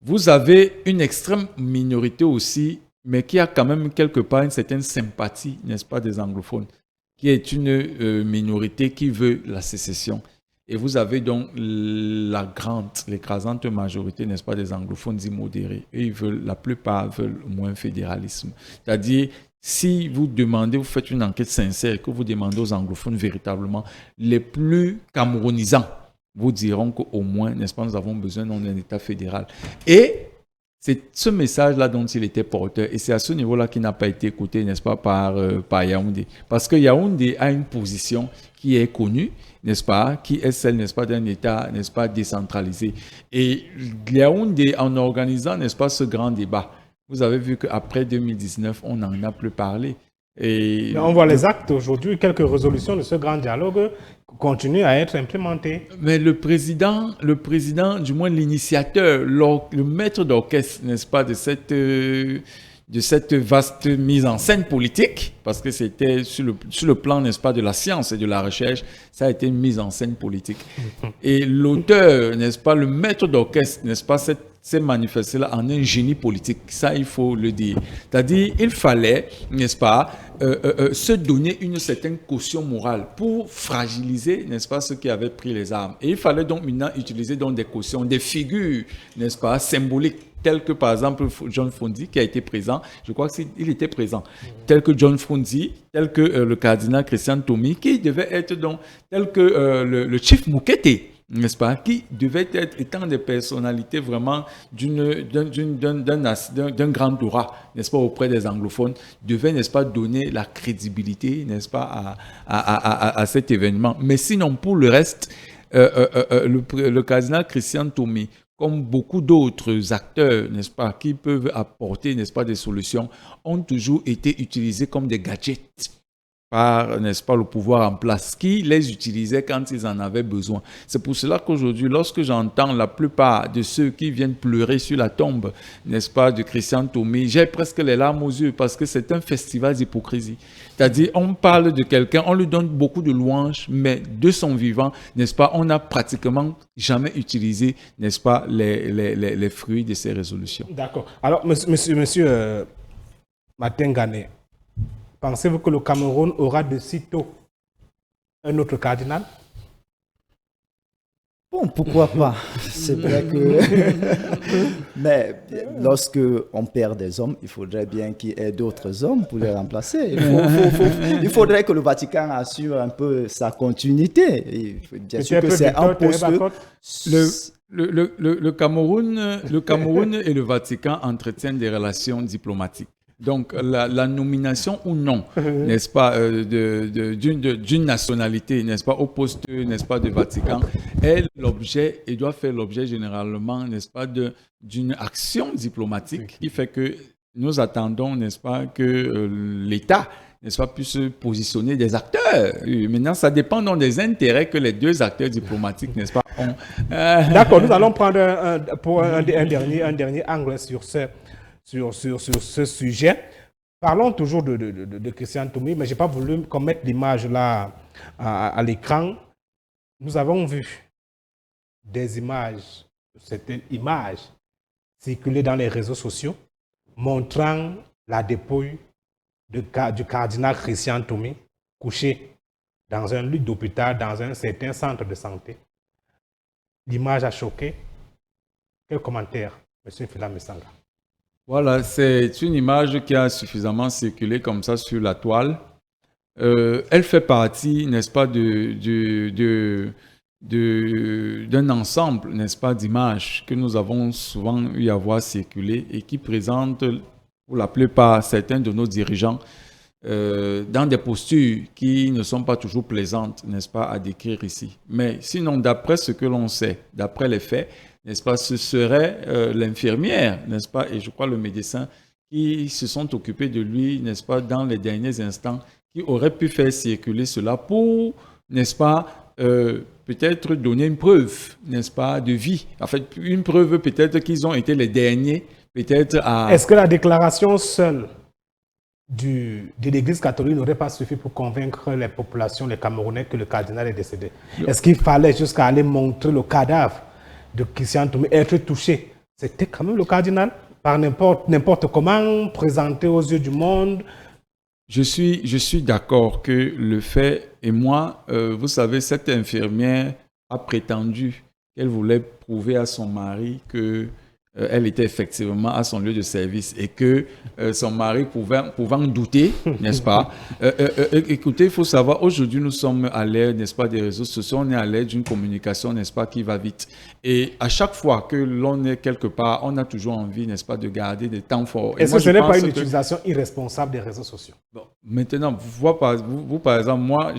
Vous avez une extrême minorité aussi, mais qui a quand même quelque part une certaine sympathie, n'est-ce pas, des anglophones, qui est une minorité qui veut la sécession. Et vous avez donc l'écrasante majorité, n'est-ce pas, des anglophones immodérés. Et la plupart veulent au moins fédéralisme. C'est-à-dire, si vous faites une enquête sincère, que vous demandez aux anglophones véritablement, les plus camerounisants vous diront qu'au moins, n'est-ce pas, nous avons besoin d'un État fédéral. Et c'est ce message-là dont il était porteur. Et c'est à ce niveau-là qu'il n'a pas été écouté, n'est-ce pas, par Yaoundé. Parce que Yaoundé a une position qui est connue, n'est-ce pas, qui est celle, n'est-ce pas, d'un État, n'est-ce pas, décentralisé. Et Yaoundé, en organisant, n'est-ce pas, ce grand débat, vous avez vu qu'après 2019, on n'en a plus parlé. Et on voit les actes aujourd'hui, quelques résolutions de ce grand dialogue continuent à être implémentées. Mais le président, du moins l'initiateur, le maître d'orchestre, n'est-ce pas, de cette vaste mise en scène politique, parce que c'était sur le plan, n'est-ce pas, de la science et de la recherche, ça a été une mise en scène politique. Et l'auteur, n'est-ce pas, le maître d'orchestre, n'est-ce pas, s'est manifesté là en un génie politique. Ça, il faut le dire. C'est-à-dire, il fallait, n'est-ce pas, se donner une certaine caution morale pour fragiliser, n'est-ce pas, ceux qui avaient pris les armes. Et il fallait donc maintenant utiliser donc des cautions, des figures, n'est-ce pas, symboliques, tels que par exemple John Frondi qui a été présent, je crois qu'il était présent, tel que John Frondi, tel que le cardinal Christian Toumi, qui devait être donc, tel que le chief Moukete, n'est-ce pas, qui devait être, étant des personnalités vraiment d'un grand aura, n'est-ce pas, auprès des anglophones, devait, n'est-ce pas, donner la crédibilité, n'est-ce pas, à cet événement. Mais sinon, pour le reste, le cardinal Christian Toumi, comme beaucoup d'autres acteurs, n'est-ce pas, qui peuvent apporter, n'est-ce pas, des solutions, ont toujours été utilisés comme des gadgets par, n'est-ce pas, le pouvoir en place, qui les utilisait quand ils en avaient besoin. C'est pour cela qu'aujourd'hui, lorsque j'entends la plupart de ceux qui viennent pleurer sur la tombe, n'est-ce pas, de Christian Toumi, j'ai presque les larmes aux yeux parce que c'est un festival d'hypocrisie. C'est-à-dire, on parle de quelqu'un, on lui donne beaucoup de louanges, mais de son vivant, n'est-ce pas, on n'a pratiquement jamais utilisé, n'est-ce pas, les fruits de ces résolutions. D'accord. Alors, monsieur Martin Gane, pensez-vous que le Cameroun aura de sitôt un autre cardinal? Bon, pourquoi pas? C'est vrai que... Mais lorsque on perd des hommes, il faudrait bien qu'il y ait d'autres hommes pour les remplacer. Il faudrait que le Vatican assure un peu sa continuité. Et bien sûr que c'est un poste... Le Cameroun et le Vatican entretiennent des relations diplomatiques. Donc, la nomination ou non, n'est-ce pas, d'une nationalité, n'est-ce pas, au poste, n'est-ce pas, de Vatican, est l'objet et doit faire l'objet généralement, n'est-ce pas, d'une action diplomatique qui fait que nous attendons, n'est-ce pas, que l'État, n'est-ce pas, puisse positionner des acteurs. Et maintenant, ça dépend donc des intérêts que les deux acteurs diplomatiques, n'est-ce pas, ont. D'accord, nous allons prendre un dernier angle sur ce sujet. Parlons toujours de Christian Toumi, mais je n'ai pas voulu qu'on mette l'image là à l'écran. Nous avons vu des images, certaines images circuler dans les réseaux sociaux montrant la dépouille du cardinal Christian Toumi couché dans un lit d'hôpital, dans un certain centre de santé. L'image a choqué. Quel commentaire, M. Philam Mesanga? Voilà, c'est une image qui a suffisamment circulé comme ça sur la toile. Elle fait partie, n'est-ce pas, d'un ensemble, n'est-ce pas, d'images que nous avons souvent eu à voir circuler et qui présentent, pour la plupart, certains de nos dirigeants dans des postures qui ne sont pas toujours plaisantes, n'est-ce pas, à décrire ici. Mais sinon, d'après ce que l'on sait, d'après les faits, n'est-ce pas, ce serait l'infirmière, n'est-ce pas, et je crois le médecin qui se sont occupés de lui, n'est-ce pas, dans les derniers instants, qui auraient pu faire circuler cela pour, n'est-ce pas, peut-être donner une preuve, n'est-ce pas, de vie. En fait, une preuve peut-être qu'ils ont été les derniers, peut-être à... Est-ce que la déclaration seule de l'Église catholique n'aurait pas suffi pour convaincre les populations, les Camerounais, que le cardinal est décédé? Est-ce qu'il fallait jusqu'à aller montrer le cadavre de Christian Toumi, être touché? C'était quand même le cardinal, par n'importe comment, présenté aux yeux du monde. Je suis d'accord que le fait, et moi, vous savez, cette infirmière a prétendu qu'elle voulait prouver à son mari que elle était effectivement à son lieu de service et que son mari pouvait en douter, n'est-ce pas? Écoutez, il faut savoir, aujourd'hui, nous sommes à l'ère, n'est-ce pas, des réseaux sociaux, on est à l'ère d'une communication, n'est-ce pas, qui va vite. Et à chaque fois que l'on est quelque part, on a toujours envie, n'est-ce pas, de garder des temps forts. Est-ce que ce n'est pas une utilisation irresponsable des réseaux sociaux? Bon, maintenant, vous, par exemple, moi,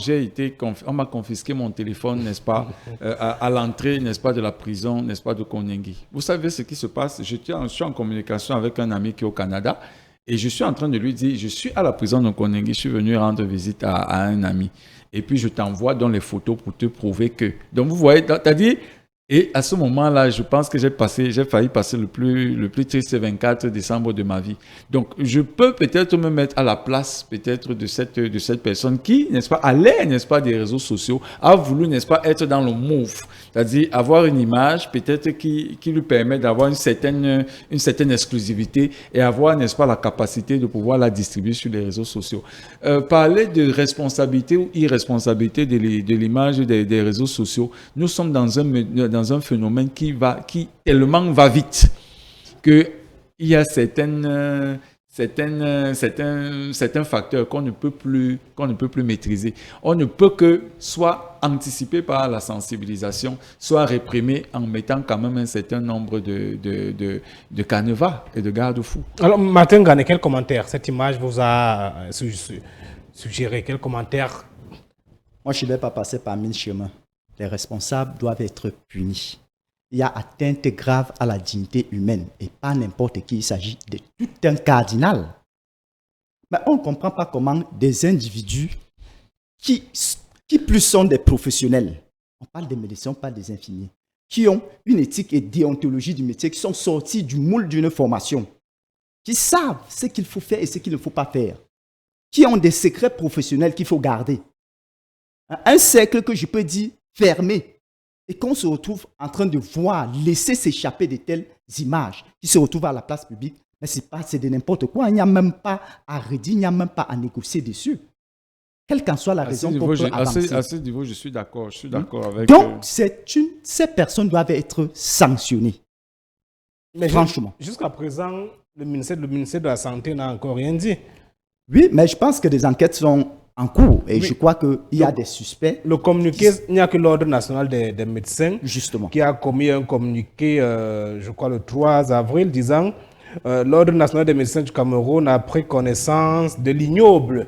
on m'a confisqué mon téléphone, n'est-ce pas, à l'entrée, n'est-ce pas, de la prison, n'est-ce pas, de Konyengi. Vous savez ce qui se passe? Je suis en communication avec un ami qui est au Canada et je suis en train de lui dire, je suis à la prison de Konyengi, je suis venu rendre visite à un ami. Et puis, je t'envoie dans les photos pour te prouver que... Donc, vous voyez, c'est-à-dire... Et à ce moment-là, je pense que j'ai failli passer le plus triste 24 décembre de ma vie. Donc, je peux peut-être me mettre à la place peut-être de cette personne qui, n'est-ce pas, à l'ère, n'est-ce pas, des réseaux sociaux, a voulu, n'est-ce pas, être dans le move. C'est-à-dire avoir une image peut-être qui lui permet d'avoir une certaine exclusivité et avoir, n'est-ce pas, la capacité de pouvoir la distribuer sur les réseaux sociaux. Parler de responsabilité ou irresponsabilité de l'image des réseaux sociaux, nous sommes dans un phénomène qui tellement va vite qu'il y a certains facteurs qu'on ne peut plus maîtriser. On ne peut que soit anticiper par la sensibilisation, soit réprimer en mettant quand même un certain nombre de canevas et de garde-fous. Alors, Martin Gane, quel commentaire? Cette image vous a suggéré? Quel commentaire? Moi, je ne vais pas passer par mille chemins. Les responsables doivent être punis. Il y a atteinte grave à la dignité humaine et pas n'importe qui. Il s'agit de tout un cardinal. Mais on ne comprend pas comment des individus qui plus sont des professionnels, on parle des médecins, on parle des infirmiers, qui ont une éthique et déontologie du métier, qui sont sortis du moule d'une formation, qui savent ce qu'il faut faire et ce qu'il ne faut pas faire, qui ont des secrets professionnels qu'il faut garder. Un cercle que je peux dire fermé, et qu'on se retrouve en train de voir, laisser s'échapper de telles images qui se retrouvent à la place publique, mais c'est de n'importe quoi. Il n'y a même pas à redire, il n'y a même pas à négocier dessus. Quelle qu'en soit la raison pour avancer. À ce niveau, je suis d'accord. Avec... Donc, ces personnes doivent être sanctionnées. Mais franchement. Jusqu'à présent, le ministère de la Santé n'a encore rien dit. Oui, mais je pense que des enquêtes sont en cours et je crois qu'il y a des suspects. Le communiqué, il n'y a que l'Ordre national des médecins justement qui a commis un communiqué, je crois le 3 avril, disant l'Ordre national des médecins du Cameroun a pris connaissance de l'ignoble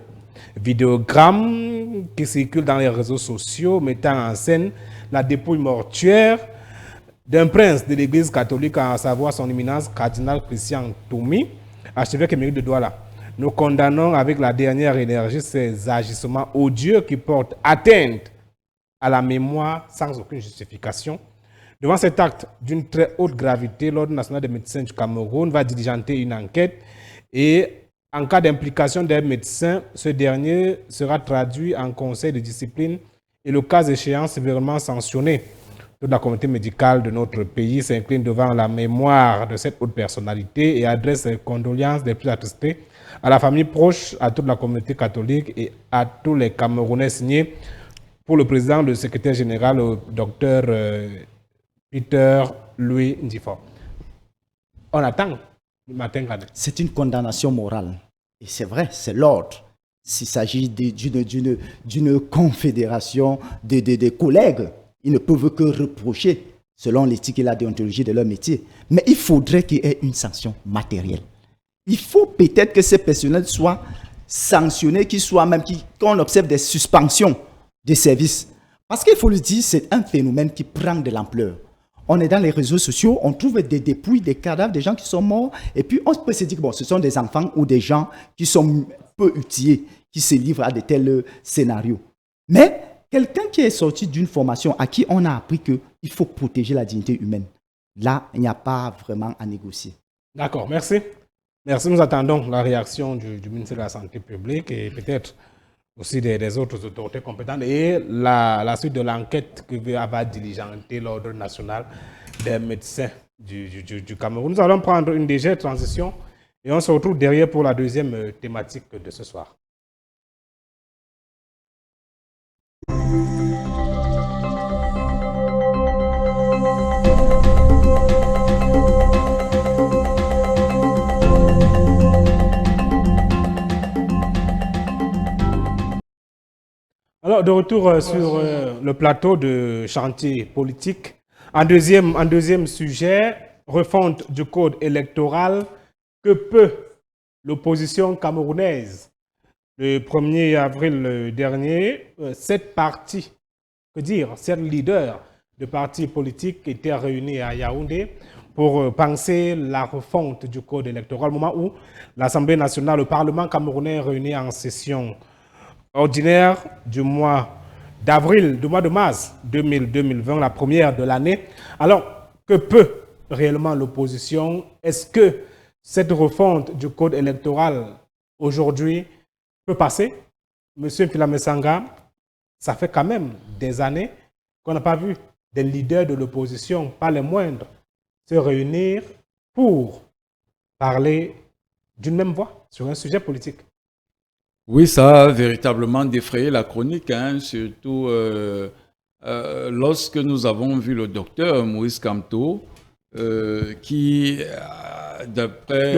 vidéogramme qui circule dans les réseaux sociaux mettant en scène la dépouille mortuaire d'un prince de l'Église catholique, à savoir son éminence cardinal Christian Toumi, archevêque émérite de Douala. Nous condamnons avec la dernière énergie ces agissements odieux qui portent atteinte à la mémoire sans aucune justification. Devant cet acte d'une très haute gravité, l'Ordre national des médecins du Cameroun va diligenter une enquête et En cas d'implication d'un médecin, ce dernier sera traduit en conseil de discipline et le cas échéant sévèrement sanctionné. Toute la communauté médicale de notre pays s'incline devant la mémoire de cette haute personnalité et adresse ses condoléances les plus attestées à la famille proche, à toute la communauté catholique et à tous les Camerounais. Signé pour le président, le secrétaire général, le docteur Peter Louis Ndifo. On attend le matin. C'est une condamnation morale. Et c'est vrai, c'est l'ordre. S'il s'agit d'une confédération de collègues, ils ne peuvent que reprocher, selon l'éthique et la déontologie de leur métier. Mais il faudrait qu'il y ait une sanction matérielle. Il faut peut-être que ces personnels soient sanctionnés, qu'on observe des suspensions des services. Parce qu'il faut le dire, c'est un phénomène qui prend de l'ampleur. On est dans les réseaux sociaux, on trouve des dépouilles, des cadavres, des gens qui sont morts, et puis on peut se dire que bon, ce sont des enfants ou des gens qui sont peu outillés, qui se livrent à de tels scénarios. Mais quelqu'un qui est sorti d'une formation à qui on a appris qu'il faut protéger la dignité humaine, là, il n'y a pas vraiment à négocier. D'accord, merci. Merci, nous attendons la réaction du ministère de la Santé publique et peut-être aussi des autres autorités compétentes et la suite de l'enquête que va diligenter l'Ordre national des médecins du Cameroun. Nous allons prendre une légère transition et on se retrouve derrière pour la deuxième thématique de ce soir. Alors, de retour sur le plateau de chantier politique. En deuxième sujet, refonte du code électoral. Que peut l'opposition camerounaise? Le 1er avril dernier, 7 leaders de partis politiques étaient réunis à Yaoundé pour penser la refonte du code électoral, au moment où l'Assemblée nationale, le Parlement camerounais est réuni en session ordinaire du mois d'avril, du mois de mars 2020, la première de l'année. Alors, que peut réellement l'opposition? Est-ce que cette refonte du code électoral aujourd'hui peut passer? Monsieur Philamesanga, ça fait quand même des années qu'on n'a pas vu des leaders de l'opposition, pas les moindres, se réunir pour parler d'une même voix sur un sujet politique. Oui, ça a véritablement défrayé la chronique, surtout lorsque nous avons vu le docteur Maurice Kamto, qui, d'après...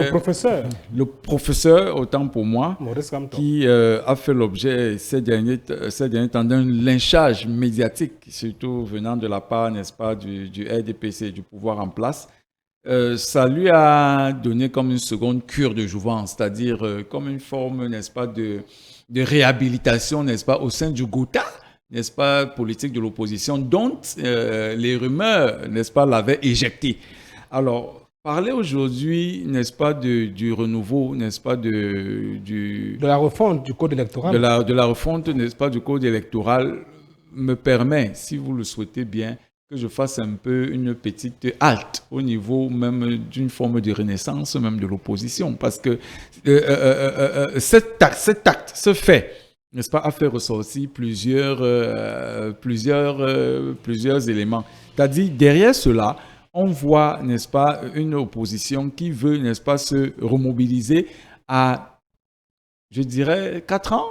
Le professeur, autant pour moi, Maurice Kamto, qui a fait l'objet ces derniers temps d'un lynchage médiatique, surtout venant de la part, n'est-ce pas, du RDPC, du pouvoir en place. Ça lui a donné comme une seconde cure de jouvence, c'est-à-dire comme une forme, n'est-ce pas, de réhabilitation, n'est-ce pas, au sein du Gouta, n'est-ce pas, politique de l'opposition, dont les rumeurs, n'est-ce pas, l'avaient éjecté. Alors, parler aujourd'hui, n'est-ce pas, du renouveau, n'est-ce pas, de la refonte du code électoral. De la refonte, n'est-ce pas, du code électoral me permet, si vous le souhaitez bien, que je fasse un peu une petite halte au niveau même d'une forme de renaissance même de l'opposition. Parce que cet acte, ce fait, n'est-ce pas, a fait ressortir plusieurs éléments. C'est-à-dire, derrière cela, on voit, n'est-ce pas, une opposition qui veut, n'est-ce pas, se remobiliser à, je dirais, 4 ans.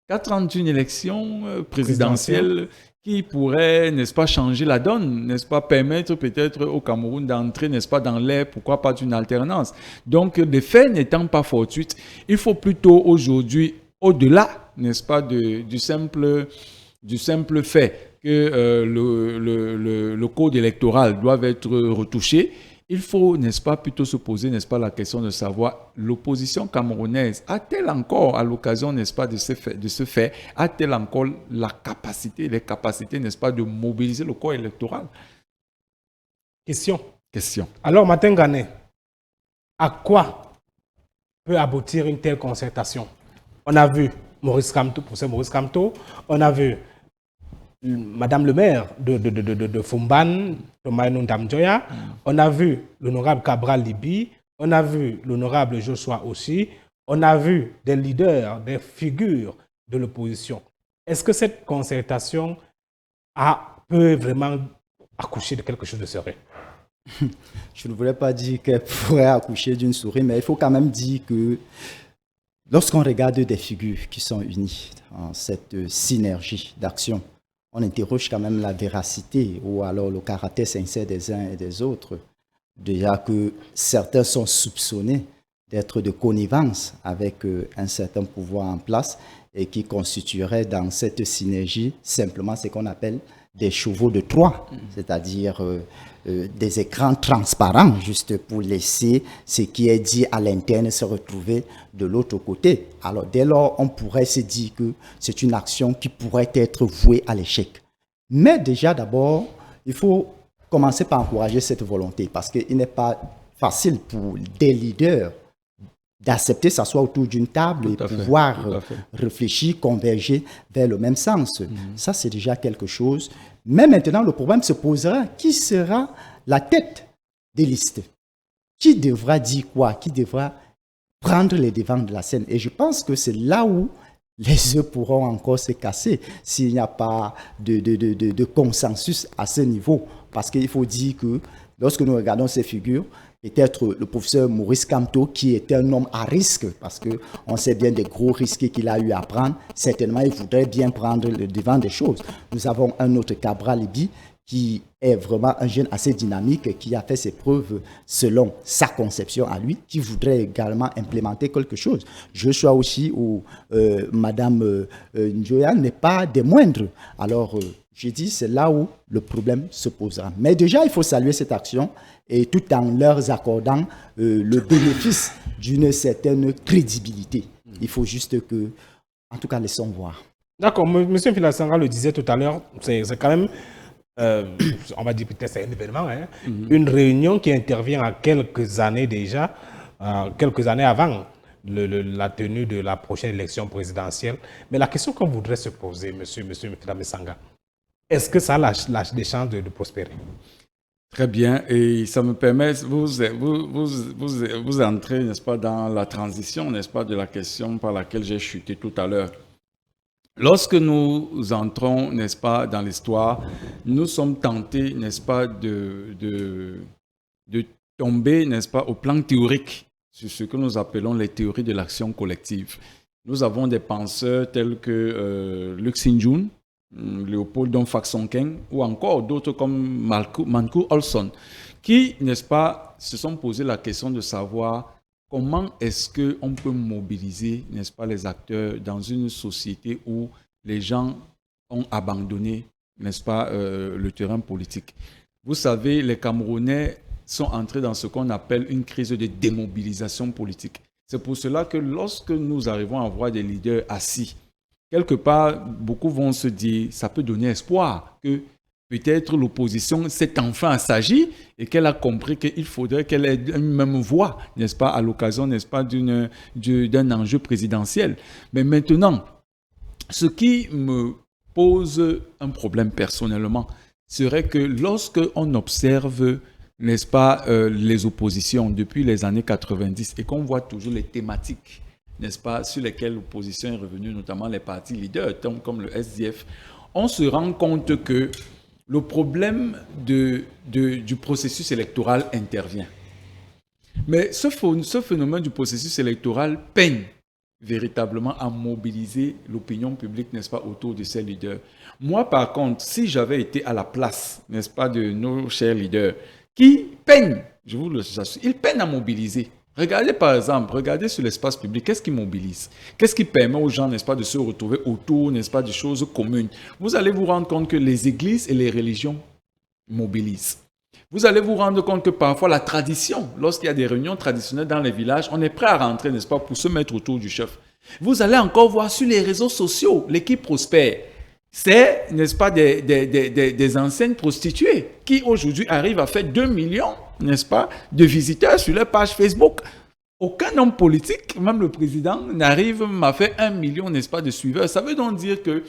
4 ans d'une élection présidentielle qui pourrait, n'est-ce pas, changer la donne, n'est-ce pas, permettre peut-être au Cameroun d'entrer, n'est-ce pas, dans l'ère, pourquoi pas d'une alternance. Donc, les faits n'étant pas fortuits, il faut plutôt aujourd'hui, au-delà, n'est-ce pas, du simple fait que le code électoral doit être retouché, il faut, n'est-ce pas, plutôt se poser, n'est-ce pas, la question de savoir, l'opposition camerounaise a-t-elle encore, à l'occasion, n'est-ce pas, de ce fait, a-t-elle encore les capacités, n'est-ce pas, de mobiliser le corps électoral? Question. Alors, Matengane, à quoi peut aboutir une telle concertation? On a vu Maurice Kamto, on a vu Madame le maire de Fumban, Tomaïnou Ndamjoya, on a vu l'honorable Cabral Libi, on a vu l'honorable Joshua aussi, on a vu des leaders, des figures de l'opposition. Est-ce que cette concertation peut vraiment accoucher de quelque chose de sérieux? Je ne voulais pas dire qu'elle pourrait accoucher d'une souris, mais il faut quand même dire que lorsqu'on regarde des figures qui sont unies en cette synergie d'action, on interroge quand même la véracité ou alors le caractère sincère des uns et des autres. Déjà que certains sont soupçonnés d'être de connivence avec un certain pouvoir en place et qui constituerait dans cette synergie simplement ce qu'on appelle des chevaux de Troie, c'est-à-dire des écrans transparents, juste pour laisser ce qui est dit à l'interne se retrouver de l'autre côté. Alors dès lors, on pourrait se dire que c'est une action qui pourrait être vouée à l'échec. Mais déjà d'abord, il faut commencer par encourager cette volonté, parce qu'il n'est pas facile pour des leaders d'accepter s'asseoir autour d'une table et pouvoir réfléchir, converger vers le même sens. Ça, c'est déjà quelque chose. Mais maintenant, le problème se posera. Qui sera la tête des listes? Qui devra dire quoi? Qui devra prendre les devants de la scène? Et je pense que c'est là où les œufs pourront encore se casser s'il n'y a pas de consensus à ce niveau. Parce qu'il faut dire que lorsque nous regardons ces figures, peut-être le professeur Maurice Kamto, qui était un homme à risque, parce qu'on sait bien des gros risques qu'il a eu à prendre, certainement il voudrait bien prendre le devant des choses. Nous avons un autre Cabral Libi, qui est vraiment un jeune assez dynamique, qui a fait ses preuves selon sa conception à lui, qui voudrait également implémenter quelque chose. Je suis aussi où Madame Njoya n'est pas des moindres. Alors, j'ai dit, c'est là où le problème se posera. Mais déjà, il faut saluer cette action et tout en leur accordant le bénéfice d'une certaine crédibilité. Il faut juste que, en tout cas, laissons voir. D'accord, M. Filasanga le disait tout à l'heure, c'est quand même, on va dire peut-être c'est un événement, hein, une réunion qui intervient à quelques années déjà, quelques années avant la tenue de la prochaine élection présidentielle. Mais la question qu'on voudrait se poser, M. Filasanga, est-ce que ça a des chances de prospérer? Très bien, et ça me permet, vous entrez, n'est-ce pas, dans la transition, n'est-ce pas, de la question par laquelle j'ai chuté tout à l'heure. Lorsque nous entrons, n'est-ce pas, dans l'histoire, nous sommes tentés, n'est-ce pas, de tomber, n'est-ce pas, au plan théorique sur ce que nous appelons les théories de l'action collective. Nous avons des penseurs tels que Luc Sinjun, Léopold Faxonken ou encore d'autres comme Mankou Olson qui, n'est-ce pas, se sont posé la question de savoir comment est-ce qu'on peut mobiliser, n'est-ce pas, les acteurs dans une société où les gens ont abandonné, n'est-ce pas, le terrain politique. Vous savez, les Camerounais sont entrés dans ce qu'on appelle une crise de démobilisation politique. C'est pour cela que lorsque nous arrivons à voir des leaders assis, quelque part, beaucoup vont se dire, ça peut donner espoir que peut-être l'opposition s'est enfin assagie et qu'elle a compris qu'il faudrait qu'elle ait une même voix, n'est-ce pas, à l'occasion, n'est-ce pas, d'un enjeu présidentiel. Mais maintenant, ce qui me pose un problème personnellement serait que lorsque on observe, n'est-ce pas, les oppositions depuis les années 90 et qu'on voit toujours les thématiques, n'est-ce pas, sur lesquels l'opposition est revenue, notamment les partis leaders, comme le SDF, on se rend compte que le problème du processus électoral intervient. Mais ce phénomène du processus électoral peine véritablement à mobiliser l'opinion publique, n'est-ce pas, autour de ces leaders. Moi, par contre, si j'avais été à la place, n'est-ce pas, de nos chers leaders, qui peinent, je vous le assure, ils peinent à mobiliser. Regardez par exemple, regardez sur l'espace public, qu'est-ce qui mobilise? Qu'est-ce qui permet aux gens, n'est-ce pas, de se retrouver autour, n'est-ce pas, de choses communes? Vous allez vous rendre compte que les églises et les religions mobilisent. Vous allez vous rendre compte que parfois la tradition, lorsqu'il y a des réunions traditionnelles dans les villages, on est prêt à rentrer, n'est-ce pas, pour se mettre autour du chef. Vous allez encore voir sur les réseaux sociaux, l'équipe prospère. C'est, n'est-ce pas, des anciennes prostituées qui aujourd'hui arrivent à faire 2 millions, n'est-ce pas, de visiteurs sur leur page Facebook. Aucun homme politique, même le président, n'arrive à faire 1 million, n'est-ce pas, de suiveurs. Ça veut donc dire que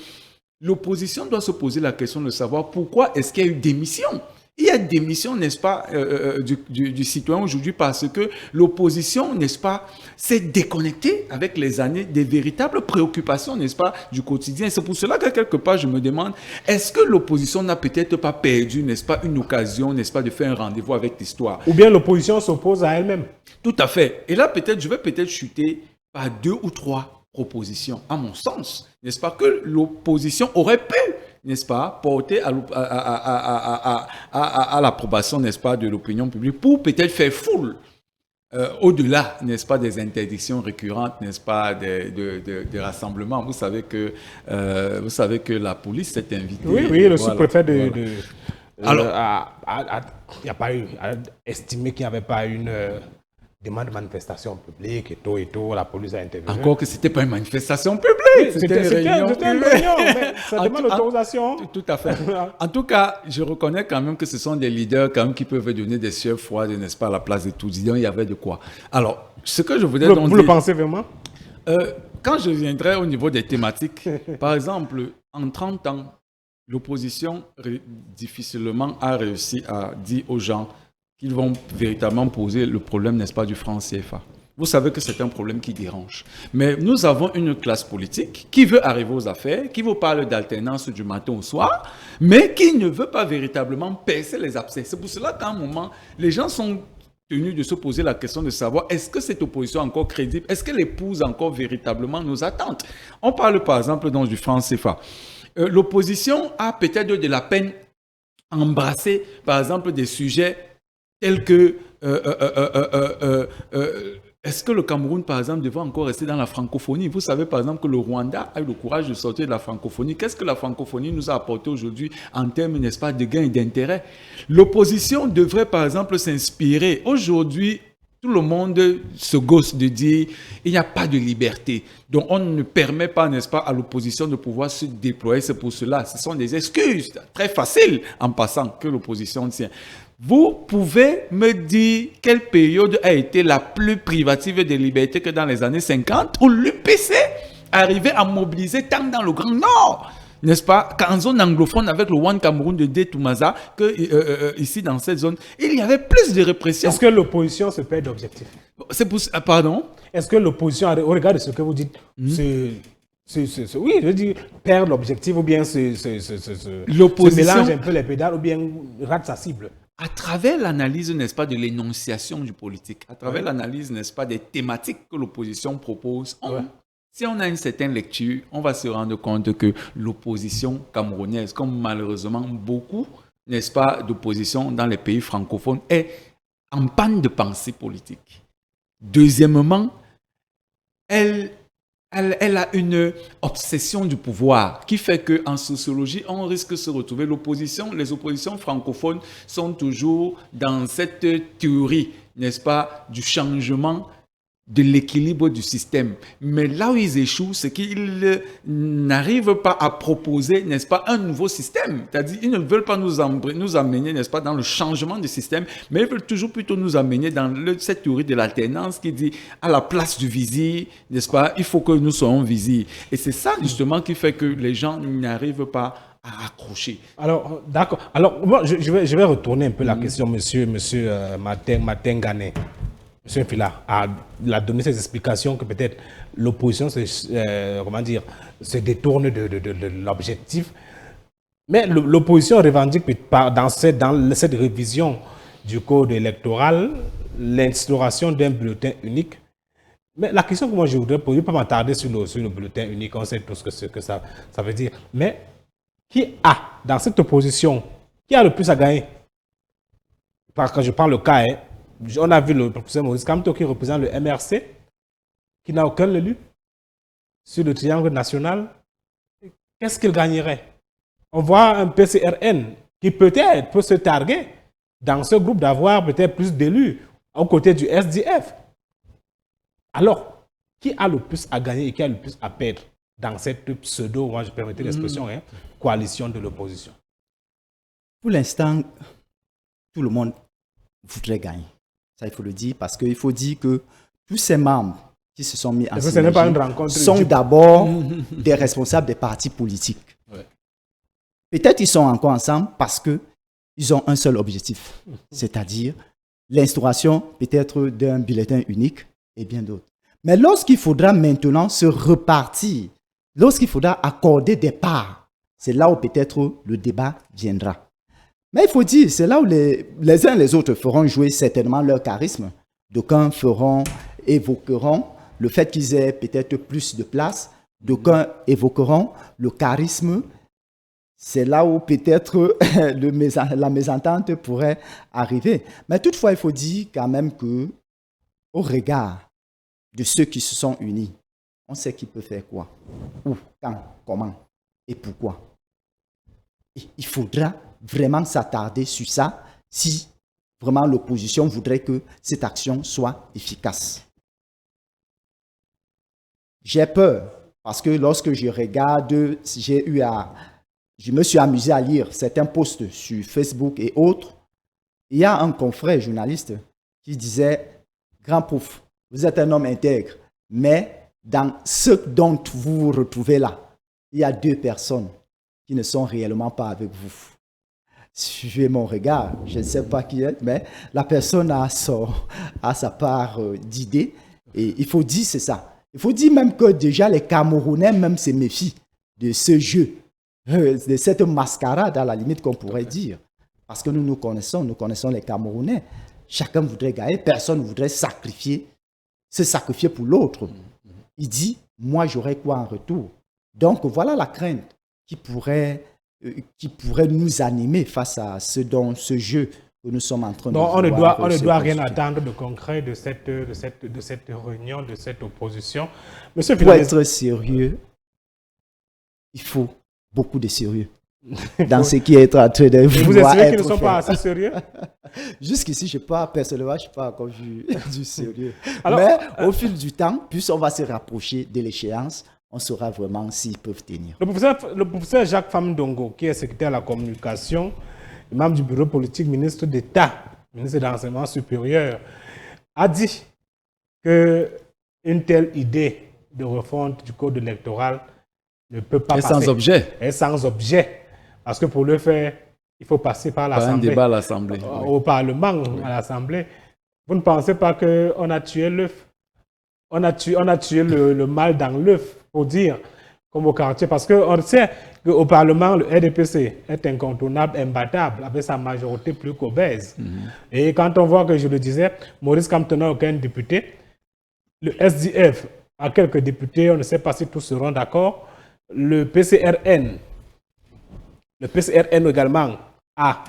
l'opposition doit se poser la question de savoir pourquoi est-ce qu'il y a eu démission. Il y a démission, n'est-ce pas, du citoyen aujourd'hui parce que l'opposition, n'est-ce pas, s'est déconnectée avec les années des véritables préoccupations, n'est-ce pas, du quotidien. Et c'est pour cela que quelque part, je me demande, est-ce que l'opposition n'a peut-être pas perdu, n'est-ce pas, une occasion, n'est-ce pas, de faire un rendez-vous avec l'histoire? Ou bien l'opposition s'oppose à elle-même. Tout à fait. Et là, peut-être, je vais peut-être chuter par 2 ou 3 propositions, à mon sens, n'est-ce pas, que l'opposition aurait pu, n'est-ce pas, porter à l'approbation, n'est-ce pas, de l'opinion publique pour peut-être faire foule au-delà, n'est-ce pas, des interdictions récurrentes, n'est-ce pas, des rassemblements. Vous savez que la police s'est invitée. Oui, le sous-préfet Alors, il n'y a pas eu à estimer qu'il n'y avait pas une demande de manifestation publique et tout, la police a intervenu. Encore que ce n'était pas une manifestation publique, c'était une réunion, mais ça demande l'autorisation. Tout à fait. En tout cas, je reconnais quand même que ce sont des leaders quand même qui peuvent donner des sueurs froides, n'est-ce pas, à la place de tout. Disons, il y avait de quoi. Alors, ce que je voudrais donc dire... Vous le pensez vraiment? Quand je viendrai au niveau des thématiques, par exemple, en 30 ans, l'opposition difficilement a réussi à dire aux gens qu'ils vont véritablement poser le problème, n'est-ce pas, du franc CFA. Vous savez que c'est un problème qui dérange. Mais nous avons une classe politique qui veut arriver aux affaires, qui vous parle d'alternance du matin au soir, mais qui ne veut pas véritablement percer les abcès. C'est pour cela qu'à un moment, les gens sont tenus de se poser la question de savoir est-ce que cette opposition est encore crédible? Est-ce qu'elle épouse encore véritablement nos attentes? On parle par exemple donc du franc CFA. L'opposition a peut-être de la peine à embrasser par exemple des sujets tels que est-ce que le Cameroun, par exemple, devrait encore rester dans la francophonie? Vous savez, par exemple, que le Rwanda a eu le courage de sortir de la francophonie. Qu'est-ce que la francophonie nous a apporté aujourd'hui en termes, n'est-ce pas, de gains et d'intérêts? L'opposition devrait, par exemple, s'inspirer. Aujourd'hui, tout le monde se gosse de dire il n'y a pas de liberté. Donc, on ne permet pas, n'est-ce pas, à l'opposition de pouvoir se déployer. C'est pour cela. Ce sont des excuses très faciles en passant que l'opposition tient. Vous pouvez me dire quelle période a été la plus privative des libertés que dans les années 50 où l'UPC arrivait à mobiliser tant dans le Grand Nord, n'est-ce pas, qu'en zone anglophone avec le One Cameroun de Détoumaza, que ici dans cette zone, il y avait plus de répression. Est-ce que l'opposition se perd d'objectif? Pardon? Est-ce que l'opposition, au regard de ce que vous dites, oui, je veux dire, perd l'objectif ou bien se mélange un peu les pédales ou bien rate sa cible? À travers l'analyse, n'est-ce pas, de l'énonciation du politique, à travers l'analyse, n'est-ce pas, des thématiques que l'opposition propose, si on a une certaine lecture, on va se rendre compte que l'opposition camerounaise, comme malheureusement beaucoup, n'est-ce pas, d'opposition dans les pays francophones, est en panne de pensée politique. Deuxièmement, elle a une obsession du pouvoir qui fait qu'en sociologie, on risque de se retrouver. Les oppositions francophones sont toujours dans cette théorie, n'est-ce pas, du changement de l'équilibre du système. Mais là où ils échouent, c'est qu'ils n'arrivent pas à proposer, n'est-ce pas, un nouveau système. C'est-à-dire, ils ne veulent pas nous amener, n'est-ce pas, dans le changement du système, mais ils veulent toujours plutôt nous amener dans cette théorie de l'alternance qui dit, à la place du vizir, n'est-ce pas, il faut que nous soyons vizirs. Et c'est ça, justement, qui fait que les gens n'arrivent pas à accrocher. Alors, d'accord. Alors, moi, je vais retourner un peu la question, monsieur Martin Ganet. M. Fila a donné ses explications que peut-être l'opposition se détourne de l'objectif. Mais l'opposition revendique dans cette révision du code électoral l'instauration d'un bulletin unique. Mais la question que moi je voudrais poser, je ne vais pas m'attarder sur le bulletin unique, on sait tout ce que ça veut dire. Mais qui a, dans cette opposition, qui a le plus à gagner? Parce que je prends le cas, on a vu le professeur Maurice Kamto qui représente le MRC, qui n'a aucun élu sur le triangle national. Qu'est-ce qu'il gagnerait? On voit un PCRN qui peut-être peut se targuer dans ce groupe d'avoir peut-être plus d'élus aux côtés du SDF. Alors, qui a le plus à gagner et qui a le plus à perdre dans cette pseudo, moi je permettais l'expression, coalition de l'opposition? Pour l'instant, tout le monde voudrait gagner. Ça, il faut le dire, parce qu'il faut dire que tous ces membres qui se sont mis en synergie sont d'abord des responsables des partis politiques. Ouais. Peut-être ils sont encore ensemble parce qu'ils ils ont un seul objectif, c'est-à-dire l'instauration peut-être d'un bulletin unique et bien d'autres. Mais lorsqu'il faudra maintenant se repartir, lorsqu'il faudra accorder des parts, c'est là où peut-être le débat viendra. Mais il faut dire, c'est là où les uns et les autres feront jouer certainement leur charisme. D'aucuns évoqueront le fait qu'ils aient peut-être plus de place. D'aucuns évoqueront le charisme. C'est là où peut-être la mésentente pourrait arriver. Mais toutefois, il faut dire quand même que, au regard de ceux qui se sont unis, on sait qui peut faire quoi, où, quand, comment et pourquoi. Et il faudra vraiment s'attarder sur ça si vraiment l'opposition voudrait que cette action soit efficace. J'ai peur parce que lorsque je regarde, je me suis amusé à lire certains posts sur Facebook et autres. Il y a un confrère journaliste qui disait « Grand Pouf, vous êtes un homme intègre, mais dans ce dont vous vous retrouvez là, il y a 2 personnes qui ne sont réellement pas avec vous. » Suivez mon regard, je ne sais pas qui est, mais la personne a sa part d'idées. Et il faut dire, c'est ça. Il faut dire même que déjà les Camerounais même se méfient de ce jeu, de cette mascarade à la limite qu'on pourrait dire. Parce que nous connaissons les Camerounais. Chacun voudrait gagner, personne ne voudrait se sacrifier pour l'autre. Il dit, moi j'aurais quoi en retour? Donc voilà la crainte qui pourrait nous animer face à ce jeu que nous sommes en train de voir. On ne doit rien attendre de concret de cette réunion, de cette opposition. Monsieur Pour être sérieux, il faut beaucoup de sérieux dans ce qui est en train de vous estimez qu'ils ne sont pas assez sérieux? Jusqu'ici, personnellement, je n'ai pas encore vu du sérieux. Alors, mais au fil du temps, plus on va se rapprocher de l'échéance, on saura vraiment s'ils peuvent tenir. Le professeur Jacques Famdongo, qui est secrétaire à la communication, membre du bureau politique, ministre d'État, ministre de l'Enseignement supérieur, a dit qu'une telle idée de refonte du code électoral ne peut pas passer. Sans objet. Est sans objet. Parce que pour le faire, il faut passer par l'Assemblée. Un débat à l'Assemblée. Au Parlement, oui. À l'Assemblée. Vous ne pensez pas qu'on a tué l'œuf? On a tué le mal dans l'œuf, pour dire, comme au quartier. Parce qu'on sait qu'au Parlement, le RDPC est incontournable, imbattable, avec sa majorité plus qu'obèse. Et quand on voit que, je le disais, Maurice Kamto n'a aucun député, le SDF a quelques députés, on ne sait pas si tous seront d'accord. Le PCRN également a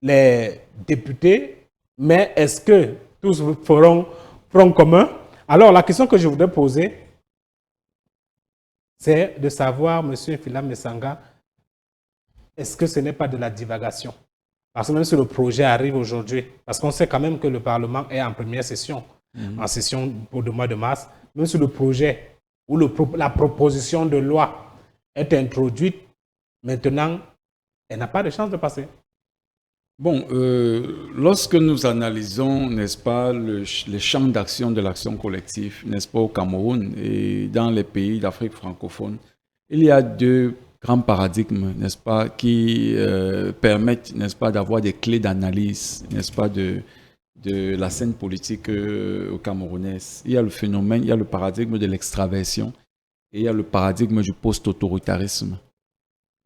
les députés, mais est-ce que tous feront front commun? Alors, la question que je voudrais poser, c'est de savoir, M. Philam Messanga, est-ce que ce n'est pas de la divagation? Parce que même si le projet arrive aujourd'hui, parce qu'on sait quand même que le Parlement est en première session, en session pour le mois de mars, même si le projet ou la proposition de loi est introduite, maintenant, elle n'a pas de chance de passer. Bon, lorsque nous analysons, n'est-ce pas, les champs d'action de l'action collective, n'est-ce pas, au Cameroun et dans les pays d'Afrique francophone, il y a 2 grands paradigmes, n'est-ce pas, qui permettent, n'est-ce pas, d'avoir des clés d'analyse, n'est-ce pas, de la scène politique au Camerounaise. Il y a le phénomène, il y a le paradigme de l'extraversion et il y a le paradigme du post-autoritarisme.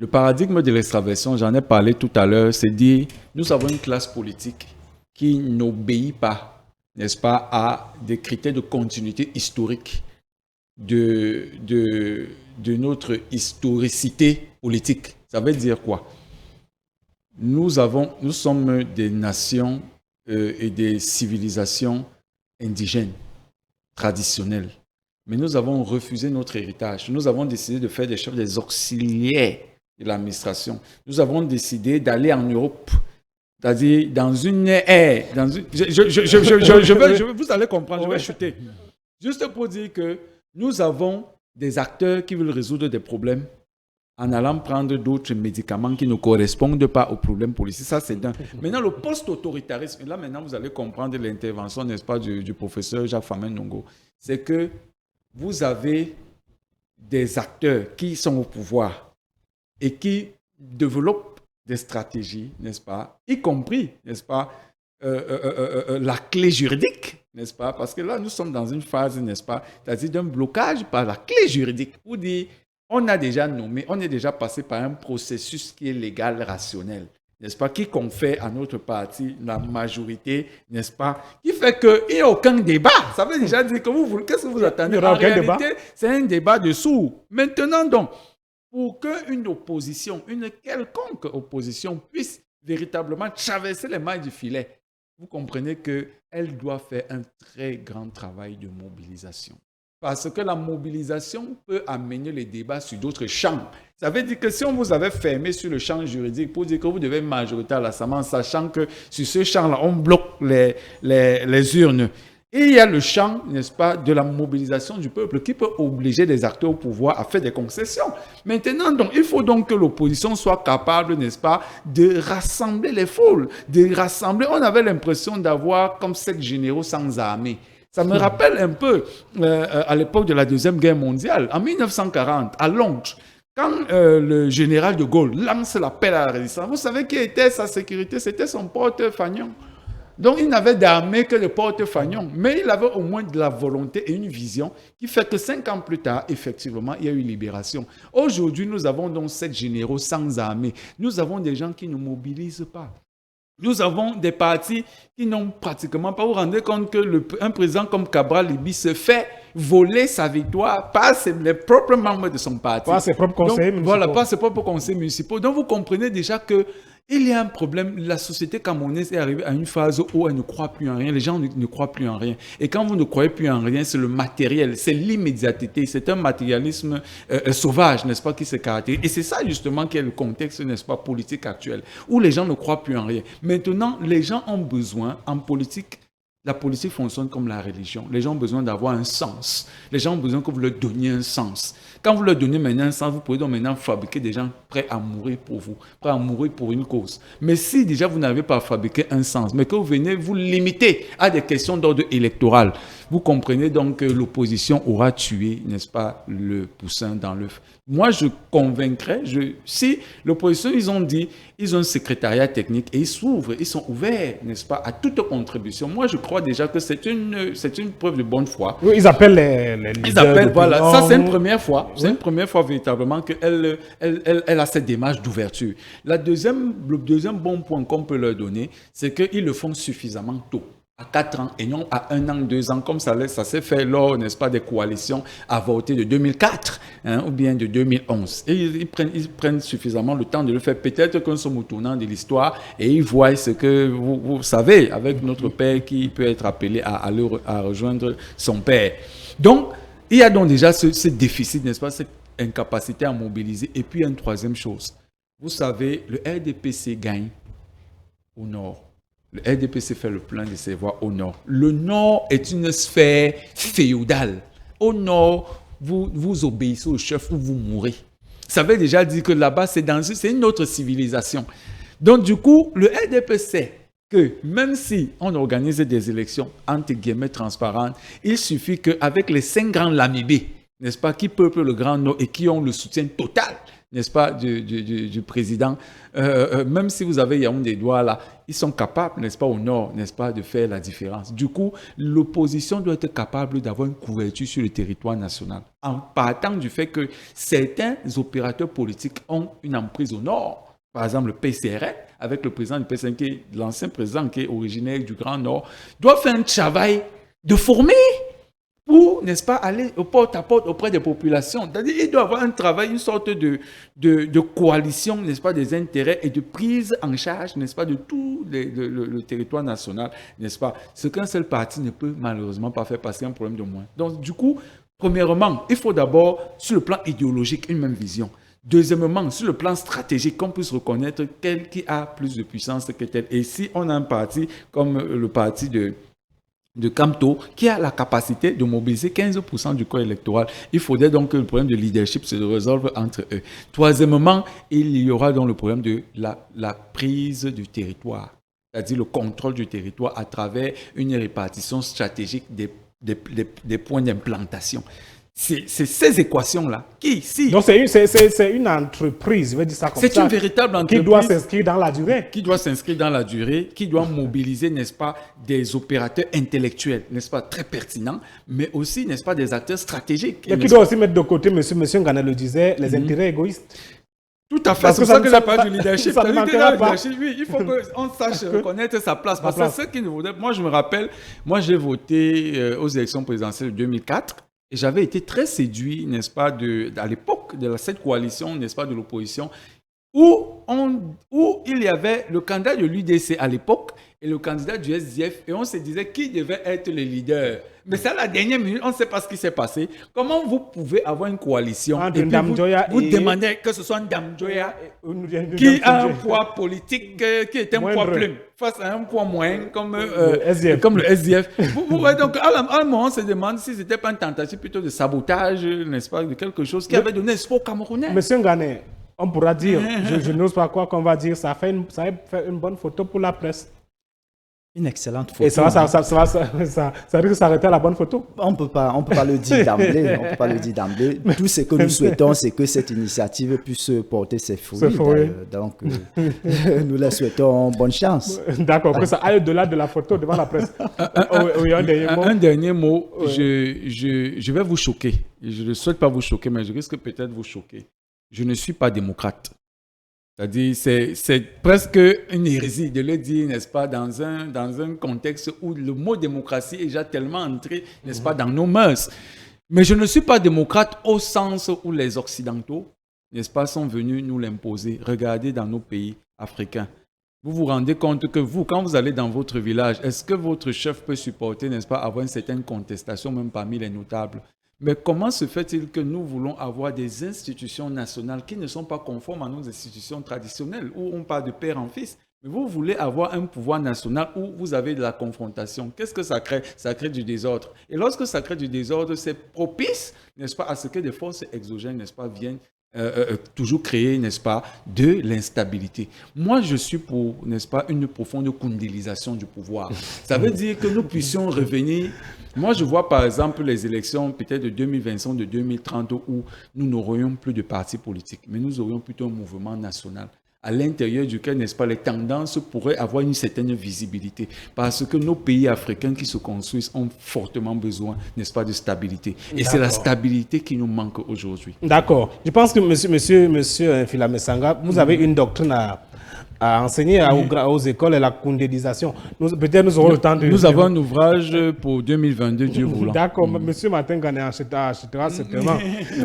Le paradigme de l'extraversion, j'en ai parlé tout à l'heure, c'est dire nous avons une classe politique qui n'obéit pas, n'est-ce pas, à des critères de continuité historique de notre historicité politique. Ça veut dire quoi? Nous sommes des nations et des civilisations indigènes, traditionnelles. Mais nous avons refusé notre héritage. Nous avons décidé de faire des chefs des auxiliaires de l'administration. Nous avons décidé d'aller en Europe, c'est-à-dire dans une ère, vous allez comprendre, je vais chuter. Juste pour dire que nous avons des acteurs qui veulent résoudre des problèmes en allant prendre d'autres médicaments qui ne correspondent pas aux problèmes politiques. Ça, c'est d'un. Maintenant, le post-autoritarisme, et là, maintenant, vous allez comprendre l'intervention, n'est-ce pas, du professeur Jacques Famdongo, c'est que vous avez des acteurs qui sont au pouvoir et qui développent des stratégies, n'est-ce pas, y compris, n'est-ce pas, la clé juridique, n'est-ce pas, parce que là, nous sommes dans une phase, n'est-ce pas, c'est-à-dire d'un blocage par la clé juridique, pour dire, on a déjà nommé, on est déjà passé par un processus qui est légal, rationnel, n'est-ce pas, qui confère à notre parti la majorité, n'est-ce pas, qui fait qu'il n'y a aucun débat. Ça veut déjà dire que qu'est-ce que vous attendez? En réalité, c'est un débat de sourds. Maintenant donc, pour qu'une opposition, une quelconque opposition puisse véritablement traverser les mailles du filet, vous comprenez qu'elle doit faire un très grand travail de mobilisation. Parce que la mobilisation peut amener les débats sur d'autres champs. Ça veut dire que si on vous avait fermé sur le champ juridique pour dire que vous devez être majoritaire à l'Assemblée, sachant que sur ce champ-là, on bloque les urnes. Et il y a le champ, n'est-ce pas, de la mobilisation du peuple qui peut obliger les acteurs au pouvoir à faire des concessions. Maintenant, donc, il faut donc que l'opposition soit capable, n'est-ce pas, de rassembler les foules, de rassembler. On avait l'impression d'avoir comme 7 généraux sans armée. Ça me rappelle un peu à l'époque de la Deuxième Guerre mondiale, en 1940, à Londres, quand le général de Gaulle lance l'appel à la résistance. Vous savez qui était sa sécurité? C'était son porte-fanion. Donc, il n'avait d'armée que le porte-fanion, mais il avait au moins de la volonté et une vision qui fait que 5 ans plus tard, effectivement, il y a eu libération. Aujourd'hui, nous avons donc 7 généraux sans armée. Nous avons des gens qui ne mobilisent pas. Nous avons des partis qui n'ont pratiquement pas. Vous vous rendez compte qu'un président comme Cabral Libye se fait voler sa victoire par les propres membres de son parti. Par ses propres conseillers municipaux. Voilà, par ses propres conseillers municipaux. Donc, vous comprenez déjà que il y a un problème. La société camerounaise est arrivée à une phase où elle ne croit plus en rien. Les gens ne croient plus en rien. Et quand vous ne croyez plus en rien, c'est le matériel, c'est l'immédiateté. C'est un matérialisme sauvage, n'est-ce pas, qui se caractérise. Et c'est ça, justement, qui est le contexte, n'est-ce pas, politique actuel, où les gens ne croient plus en rien. Maintenant, les gens ont besoin, en politique, la politique fonctionne comme la religion. Les gens ont besoin d'avoir un sens. Les gens ont besoin que vous leur donniez un sens. Quand vous leur donnez maintenant un sens, vous pouvez donc maintenant fabriquer des gens prêts à mourir pour vous, prêts à mourir pour une cause. Mais si déjà vous n'avez pas fabriqué un sens, mais que vous venez vous limiter à des questions d'ordre électoral, vous comprenez donc que l'opposition aura tué, n'est-ce pas, le poussin dans l'œuf. Moi, je convaincrais, si l'opposition, ils ont dit, ils ont un secrétariat technique et ils s'ouvrent, ils sont ouverts, n'est-ce pas, à toute contribution. Moi, je crois déjà que c'est une preuve de bonne foi. Oui, ils appellent les leaders. Ils appellent, voilà, ça c'est une première fois. C'est une première fois véritablement qu'elle a cette démarche d'ouverture. Le deuxième bon point qu'on peut leur donner, c'est qu'ils le font suffisamment tôt. À 4 ans et non à 1 an, 2 ans, comme ça s'est fait lors, n'est-ce pas, des coalitions avortées de 2004 ou bien de 2011. Et ils prennent suffisamment le temps de le faire. Peut-être que nous sommes au tournant de l'histoire et ils voient ce que vous savez avec notre père qui peut être appelé à rejoindre son père. Donc, il y a donc déjà ce déficit, n'est-ce pas, cette incapacité à mobiliser. Et puis, une troisième chose. Vous savez, le RDPC gagne au nord. Le RDPC fait le plein de ses voix au nord. Le nord est une sphère féodale. Au nord, vous obéissez au chef ou vous mourrez. Ça veut déjà dire que là-bas, c'est une autre civilisation. Donc, du coup, le RDP sait que même si on organise des élections entre guillemets transparentes, il suffit qu'avec les 5 grands lamibés, n'est-ce pas, qui peuplent le Grand Nord et qui ont le soutien total, n'est-ce pas, du président, même si vous avez Yaoundé Douala là, ils sont capables, n'est-ce pas, au nord, n'est-ce pas, de faire la différence. Du coup, l'opposition doit être capable d'avoir une couverture sur le territoire national, en partant du fait que certains opérateurs politiques ont une emprise au nord. Par exemple, le PCRN, avec le président du PCRN, qui est l'ancien président qui est originaire du Grand Nord, doit faire un travail de former pour, n'est-ce pas, aller au porte-à-porte auprès des populations. C'est-à-dire qu'il doit avoir un travail, une sorte de coalition, n'est-ce pas, des intérêts et de prise en charge, n'est-ce pas, de tout le territoire national, n'est-ce pas. Ce qu'un seul parti ne peut malheureusement pas faire parce qu'il y a un problème de moins. Donc, du coup, premièrement, il faut d'abord, sur le plan idéologique, une même vision. Deuxièmement, sur le plan stratégique, qu'on puisse reconnaître quel qui a plus de puissance que tel. Et si on a un parti comme le parti de Camto, qui a la capacité de mobiliser 15% du corps électoral, il faudrait donc que le problème de leadership se résolve entre eux. Troisièmement, il y aura donc le problème de la prise du territoire, c'est-à-dire le contrôle du territoire à travers une répartition stratégique des points d'implantation. C'est ces équations-là qui, si... Donc, c'est une entreprise, je vais dire ça comme ça. C'est une véritable entreprise. Qui doit s'inscrire dans la durée. Qui doit s'inscrire dans la durée, qui doit mobiliser, n'est-ce pas, des opérateurs intellectuels, n'est-ce pas, très pertinents, mais aussi, n'est-ce pas, des acteurs stratégiques. Et qui doit aussi mettre de côté, monsieur Ngané le disait, les intérêts égoïstes. Tout à fait, Parce c'est que pour ça ça- que ça- j'ai parlé du leadership. ça ne C'est-à-dire que manquera dans le pas. leadership, oui, il faut qu'on sache reconnaître sa place. Parce que place. c'est ce qui nous voudrait. Moi, je me rappelle, moi, j'ai voté aux élections présidentielles de 2004 et j'avais été très séduit, n'est-ce pas, à l'époque de cette coalition, n'est-ce pas, de l'opposition, où il y avait le candidat de l'UDC à l'époque et le candidat du SDF, et on se disait qui devait être le leader. Mais c'est à la dernière minute, on ne sait pas ce qui s'est passé. Comment vous pouvez avoir une coalition Entre et puis Ndam Joya vous et- demandez que ce soit Ndam Joya Une qui a un dame- poids politique qui est un Moindre. poids plume face à un poids moyen comme SDF. Comme le SDF. Vous voyez, donc, à un moment, on se demande si c'était pas une tentative plutôt de sabotage, n'est-ce pas, de quelque chose qui avait donné espoir aux Camerounais. Monsieur Ngané, on pourra dire, je n'ose pas croire qu'on va dire, ça a fait une bonne photo pour la presse. Une excellente photo. Et ça risque de s'arrêter à la bonne photo. On peut pas le dire d'emblée. On peut pas le dire d'emblée. Tout ce que nous souhaitons, c'est que cette initiative puisse porter ses fruits. Ses fruits. Donc, nous leur souhaitons bonne chance. D'accord, que ça aille au-delà de la photo devant la presse. Oui, un dernier mot. Un dernier mot, je vais vous choquer. Je ne souhaite pas vous choquer, mais je risque peut-être vous choquer. Je ne suis pas démocrate. C'est-à-dire, c'est presque une hérésie de le dire, n'est-ce pas, dans un contexte où le mot démocratie est déjà tellement entré, n'est-ce pas, dans nos mœurs. Mais je ne suis pas démocrate au sens où les Occidentaux, n'est-ce pas, sont venus nous l'imposer. Regardez dans nos pays africains. Vous vous rendez compte que vous, quand vous allez dans votre village, est-ce que votre chef peut supporter, n'est-ce pas, avoir une certaine contestation, même parmi les notables? Mais comment se fait-il que nous voulons avoir des institutions nationales qui ne sont pas conformes à nos institutions traditionnelles, où on parle de père en fils? Mais vous voulez avoir un pouvoir national où vous avez de la confrontation. Qu'est-ce que ça crée? Ça crée du désordre. Et lorsque ça crée du désordre, c'est propice, n'est-ce pas, à ce que des forces exogènes, n'est-ce pas, viennent toujours créer, n'est-ce pas, de l'instabilité. Moi, je suis pour, n'est-ce pas, une profonde kundélisation du pouvoir. Ça veut dire que nous puissions revenir. Moi, je vois par exemple les élections peut-être de 2025, de 2030, où nous n'aurions plus de partis politiques, mais nous aurions plutôt un mouvement national, à l'intérieur duquel, n'est-ce pas, les tendances pourraient avoir une certaine visibilité. Parce que nos pays africains qui se construisent ont fortement besoin, n'est-ce pas, de stabilité. Et c'est la stabilité qui nous manque aujourd'hui. D'accord. Je pense que monsieur Philamé Sanga, vous avez une doctrine à enseigner aux écoles et la kundélisation. Peut-être nous aurons le temps de... Nous avons un ouvrage pour 2022, Dieu voulant. D'accord, monsieur Martin Ngané achètera certainement.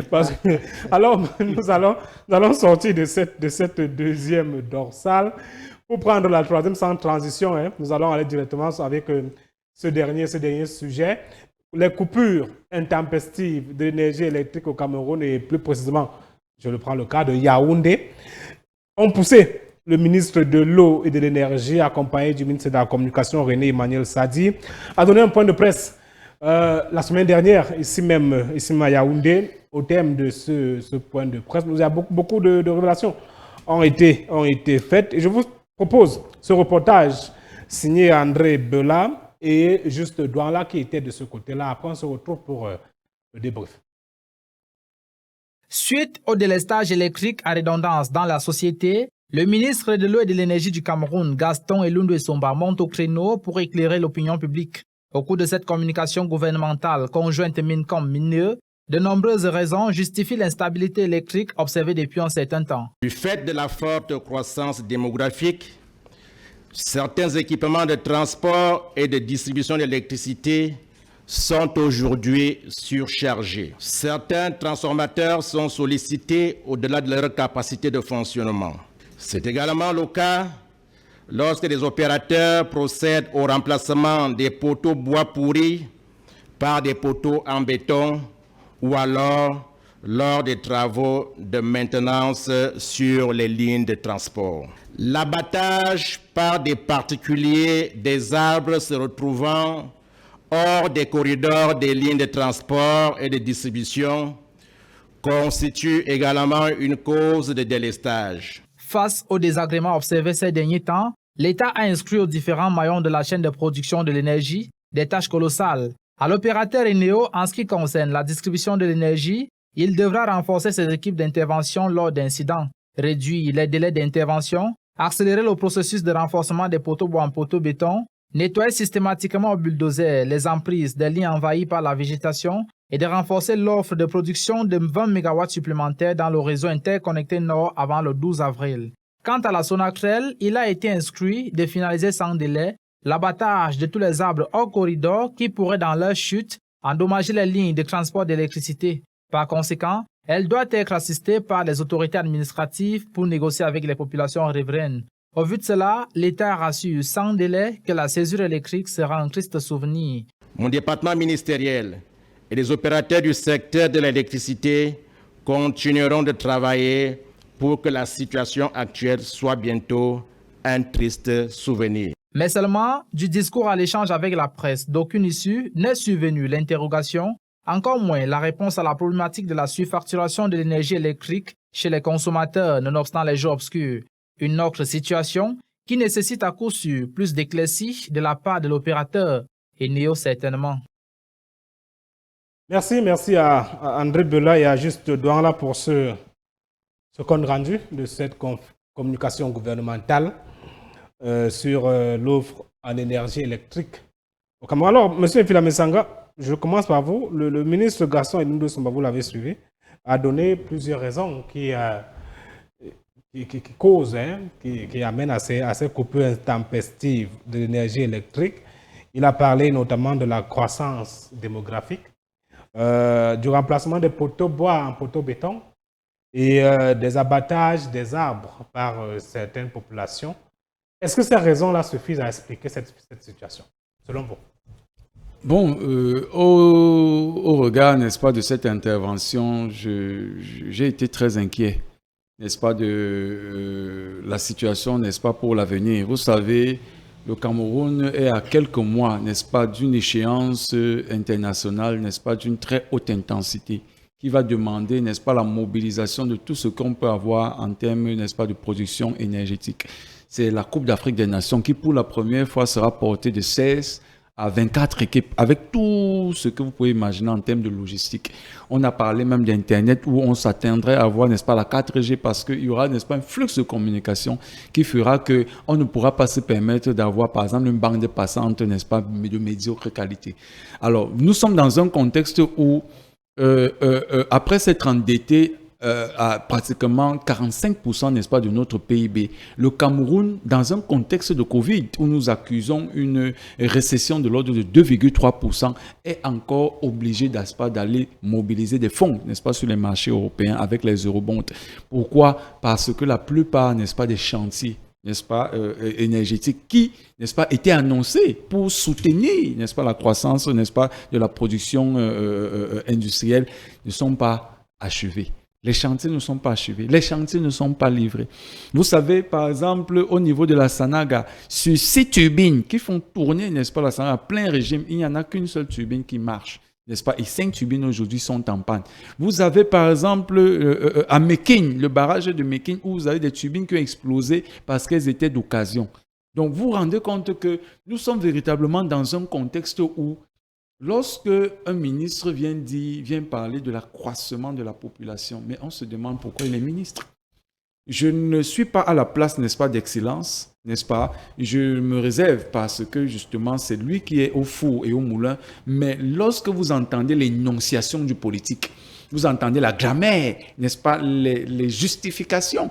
Parce que, alors, nous allons sortir de cette deuxième dorsale pour prendre la troisième sans transition. Hein. Nous allons aller directement avec ce dernier sujet. Les coupures intempestives de l'énergie électrique au Cameroun et plus précisément, je le prends le cas de Yaoundé, ont poussé le ministre de l'Eau et de l'Énergie, accompagné du ministre de la Communication, René Emmanuel Sadi, a donné un point de presse la semaine dernière, ici à Yaoundé, au terme de ce point de presse. Il y a beaucoup de révélations ont été faites. Et je vous propose ce reportage signé André Bela et Juste Douanla qui était de ce côté-là. Après, on se retrouve pour le débrief. Suite au délestage électrique à redondance dans la société, le ministre de l'Eau et de l'Énergie du Cameroun, Gaston Elundu Essomba, monte au créneau pour éclairer l'opinion publique. Au cours de cette communication gouvernementale conjointe MINCOM-MINE, de nombreuses raisons justifient l'instabilité électrique observée depuis un certain temps. Du fait de la forte croissance démographique, certains équipements de transport et de distribution d'électricité sont aujourd'hui surchargés. Certains transformateurs sont sollicités au-delà de leur capacité de fonctionnement. C'est également le cas lorsque les opérateurs procèdent au remplacement des poteaux bois pourris par des poteaux en béton ou alors lors des travaux de maintenance sur les lignes de transport. L'abattage par des particuliers des arbres se retrouvant hors des corridors des lignes de transport et de distribution constitue également une cause de délestage. Face aux désagréments observés ces derniers temps, l'État a inscrit aux différents maillons de la chaîne de production de l'énergie des tâches colossales, À l'opérateur Eneo, en ce qui concerne la distribution de l'énergie, il devra renforcer ses équipes d'intervention lors d'incidents, réduire les délais d'intervention, accélérer le processus de renforcement des poteaux bois en poteaux béton, nettoyer systématiquement au bulldozer les emprises des lignes envahies par la végétation et de renforcer l'offre de production de 20 MW supplémentaires dans le réseau interconnecté Nord avant le 12 avril. Quant à la Sonatrel, il a été instruit de finaliser sans délai l'abattage de tous les arbres hors corridor qui pourraient dans leur chute endommager les lignes de transport d'électricité. Par conséquent, elle doit être assistée par les autorités administratives pour négocier avec les populations riveraines. Au vu de cela, l'État rassure sans délai que la césure électrique sera un triste souvenir. Mon département ministériel et les opérateurs du secteur de l'électricité continueront de travailler pour que la situation actuelle soit bientôt un triste souvenir. Mais seulement, du discours à l'échange avec la presse, d'aucune issue n'est survenue l'interrogation, encore moins la réponse à la problématique de la surfacturation de l'énergie électrique chez les consommateurs, nonobstant les jours obscurs. Une autre situation qui nécessite à coup sûr plus d'éclaircies de la part de l'opérateur, et Eneo certainement. Merci à André Bela et à Juste Douanla pour ce compte rendu de cette communication gouvernementale sur l'offre en énergie électrique au Cameroun. Alors, M. Filamesanga, je commence par vous. Le ministre Gaston Elundu Somba, vous l'avez suivi, a donné plusieurs raisons qui causent, qui amènent à ces coupures intempestives de l'énergie électrique. Il a parlé notamment de la croissance démographique, du remplacement des poteaux bois en poteaux béton et des abattages des arbres par certaines populations. Est-ce que ces raisons-là suffisent à expliquer cette situation, selon vous? Bon, au regard, n'est-ce pas, de cette intervention, j'ai été très inquiet, n'est-ce pas, de la situation, n'est-ce pas, pour l'avenir. Vous savez, le Cameroun est à quelques mois, n'est-ce pas, d'une échéance internationale, n'est-ce pas, d'une très haute intensité, qui va demander, n'est-ce pas, la mobilisation de tout ce qu'on peut avoir en termes, n'est-ce pas, de production énergétique. C'est la Coupe d'Afrique des Nations qui, pour la première fois, sera portée de 16 à 24 équipes, avec tout ce que vous pouvez imaginer en termes de logistique. On a parlé même d'Internet où on s'atteindrait à avoir, n'est-ce pas, la 4G parce qu'il y aura, n'est-ce pas, un flux de communication qui fera qu'on ne pourra pas se permettre d'avoir, par exemple, une bande passante, n'est-ce pas, de médiocre qualité. Alors, nous sommes dans un contexte où, après s'être endetté, à pratiquement 45%, n'est-ce pas, de notre PIB. Le Cameroun, dans un contexte de Covid, où nous accusons une récession de l'ordre de 2,3%, est encore obligé, n'est-ce pas, d'aller mobiliser des fonds, n'est-ce pas, sur les marchés européens avec les eurobonds. Pourquoi? Parce que la plupart, n'est-ce pas, des chantiers, n'est-ce pas, énergétiques qui, n'est-ce pas, étaient annoncés pour soutenir, n'est-ce pas, la croissance, n'est-ce pas, de la production industrielle, ne sont pas achevés. Les chantiers ne sont pas achevés, les chantiers ne sont pas livrés. Vous savez, par exemple, au niveau de la Sanaga, sur 6 turbines qui font tourner, n'est-ce pas, la Sanaga, plein régime, il n'y en a qu'une seule turbine qui marche, n'est-ce pas, et 5 turbines aujourd'hui sont en panne. Vous avez, par exemple, à Mékin, le barrage de Mékin, où vous avez des turbines qui ont explosé parce qu'elles étaient d'occasion. Donc, vous vous rendez compte que nous sommes véritablement dans un contexte où lorsque un ministre vient parler de l'accroissement de la population, mais on se demande pourquoi il est ministre. Je ne suis pas à la place, n'est-ce pas, d'excellence, n'est-ce pas? Je me réserve parce que justement c'est lui qui est au four et au moulin, mais lorsque vous entendez l'énonciation du politique, vous entendez la grammaire, n'est-ce pas, les justifications,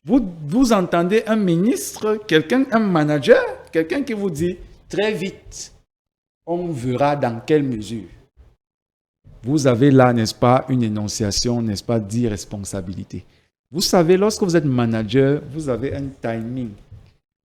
vous entendez un ministre, quelqu'un, un manager, quelqu'un qui vous dit très vite, on verra dans quelle mesure. Vous avez là, n'est-ce pas, une énonciation, n'est-ce pas, d'irresponsabilité. Vous savez, lorsque vous êtes manager, vous avez un timing.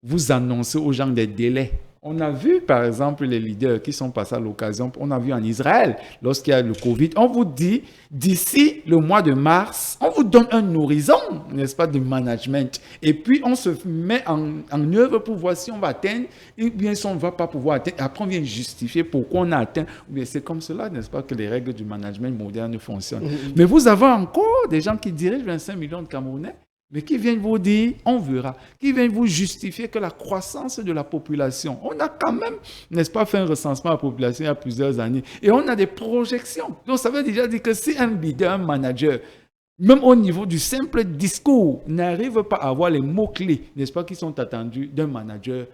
Vous annoncez aux gens des délais. On a vu, par exemple, les leaders qui sont passés à l'occasion, on a vu en Israël, lorsqu'il y a le Covid, on vous dit, d'ici le mois de mars, on vous donne un horizon, n'est-ce pas, de management. Et puis, on se met en œuvre pour voir si on va atteindre, ou bien si on ne va pas pouvoir atteindre. Après, on vient justifier pourquoi on a atteint. C'est comme cela, n'est-ce pas, que les règles du management moderne fonctionnent. Mais vous avez encore des gens qui dirigent 25 millions de Camerounais, Mais qui viennent vous dire, on verra, qui viennent vous justifier que la croissance de la population, on a quand même, n'est-ce pas, fait un recensement de la population il y a plusieurs années, et on a des projections. Donc ça veut déjà dire que si un leader, un manager, même au niveau du simple discours, n'arrive pas à avoir les mots-clés, n'est-ce pas, qui sont attendus d'un manager,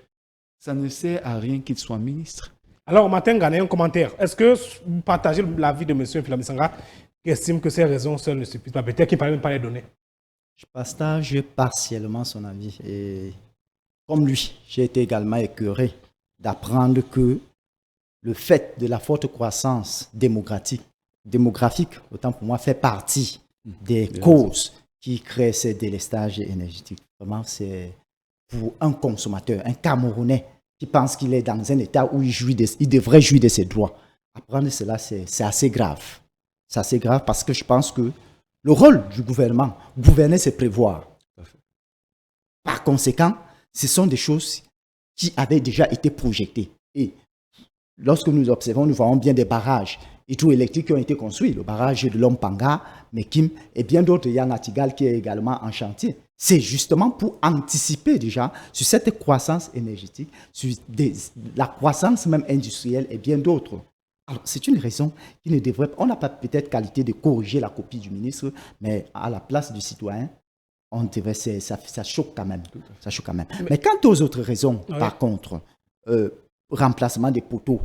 ça ne sert à rien qu'il soit ministre. Alors, Martin Gane, un commentaire. Est-ce que vous partagez l'avis de M. Filamisanga qui estime que ces raisons seules ne suffisent pas? Peut-être qu'il ne fallait même pas les donner. Je partage partiellement son avis. Et comme lui, j'ai été également écœuré d'apprendre que le fait de la forte croissance démographique, autant pour moi, fait partie des causes qui créent ces délestages énergétiques. Vraiment, c'est pour un consommateur, un Camerounais qui pense qu'il est dans un état où il devrait jouir de ses droits. Apprendre cela, c'est assez grave. C'est assez grave parce que je pense que le rôle du gouvernement, gouverner, c'est prévoir. Par conséquent, ce sont des choses qui avaient déjà été projetées. Et lorsque nous observons, nous voyons bien des barrages hydroélectriques qui ont été construits. Le barrage de Lompanga, Mekim et bien d'autres. Il y a Natigal qui est également en chantier. C'est justement pour anticiper déjà sur cette croissance énergétique, sur la croissance même industrielle et bien d'autres. Alors, c'est une raison qui ne devrait pas... On n'a pas peut-être qualité de corriger la copie du ministre, mais à la place du citoyen, on devrait, ça choque quand même. Ça choque quand même. Mais quant aux autres raisons, par contre, remplacement des poteaux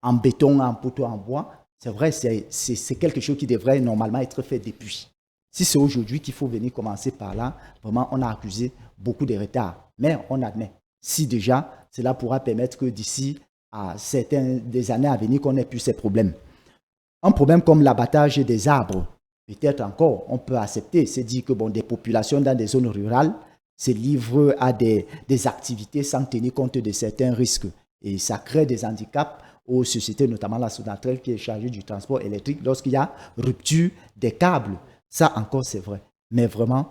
en béton, en poteaux en bois, c'est vrai, c'est quelque chose qui devrait normalement être fait depuis. Si c'est aujourd'hui qu'il faut venir commencer par là, vraiment, on a accusé beaucoup de retard. Mais on admet, si déjà, cela pourra permettre que d'ici à des années à venir, qu'on n'ait plus ces problèmes. Un problème comme l'abattage des arbres, peut-être encore, on peut accepter. C'est dire que des populations dans des zones rurales se livrent à des activités sans tenir compte de certains risques. Et ça crée des handicaps aux sociétés, notamment la Sonatrach qui est chargée du transport électrique, lorsqu'il y a rupture des câbles. Ça encore, c'est vrai. Mais vraiment,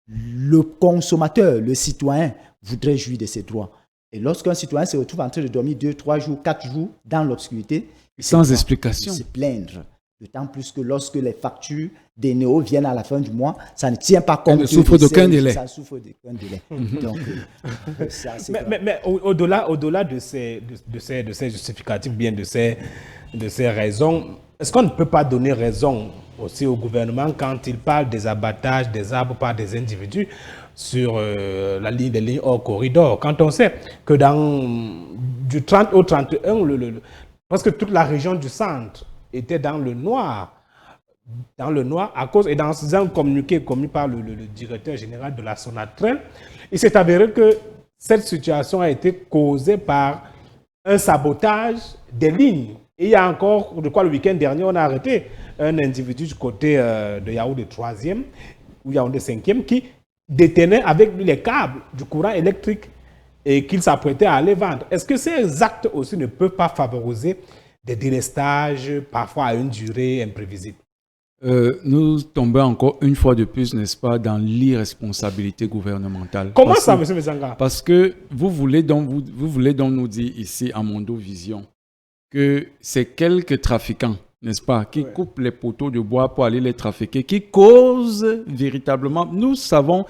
le consommateur, le citoyen, voudrait jouir de ses droits. Et lorsqu'un citoyen se retrouve en train de dormir 2, 3 jours, 4 jours dans l'obscurité, sans explication, se plaindre. D'autant plus que lorsque les factures des néos viennent à la fin du mois, ça ne tient pas compte. Ça ne souffre d'aucun délai. Ça souffre d'aucun délai. Donc, c'est assez mais au-delà de ces justificatifs, bien de ces raisons, est-ce qu'on ne peut pas donner raison aussi au gouvernement quand il parle des abattages des arbres par des individus sur des lignes hors corridor, quand on sait que du 30 au 31, presque toute la région du centre était dans le noir à cause, et dans un communiqué commis par le directeur général de la Sonatrach, il s'est avéré que cette situation a été causée par un sabotage des lignes. Et il y a encore, je crois le week-end dernier, on a arrêté un individu du côté de Yaoundé 3e ou Yaoundé 5e qui détenait avec lui les câbles du courant électrique et qu'il s'apprêtait à aller vendre. Est-ce que ces actes aussi ne peuvent pas favoriser des délestages, parfois à une durée imprévisible? Nous tombons encore une fois de plus, n'est-ce pas, dans l'irresponsabilité gouvernementale. Comment ça, M. Mezanga? Parce que vous voulez donc nous dire ici, à Mondo Vision, que c'est quelques trafiquants, n'est-ce pas, qui coupent les poteaux de bois pour aller les trafiquer, qui causent véritablement, nous savons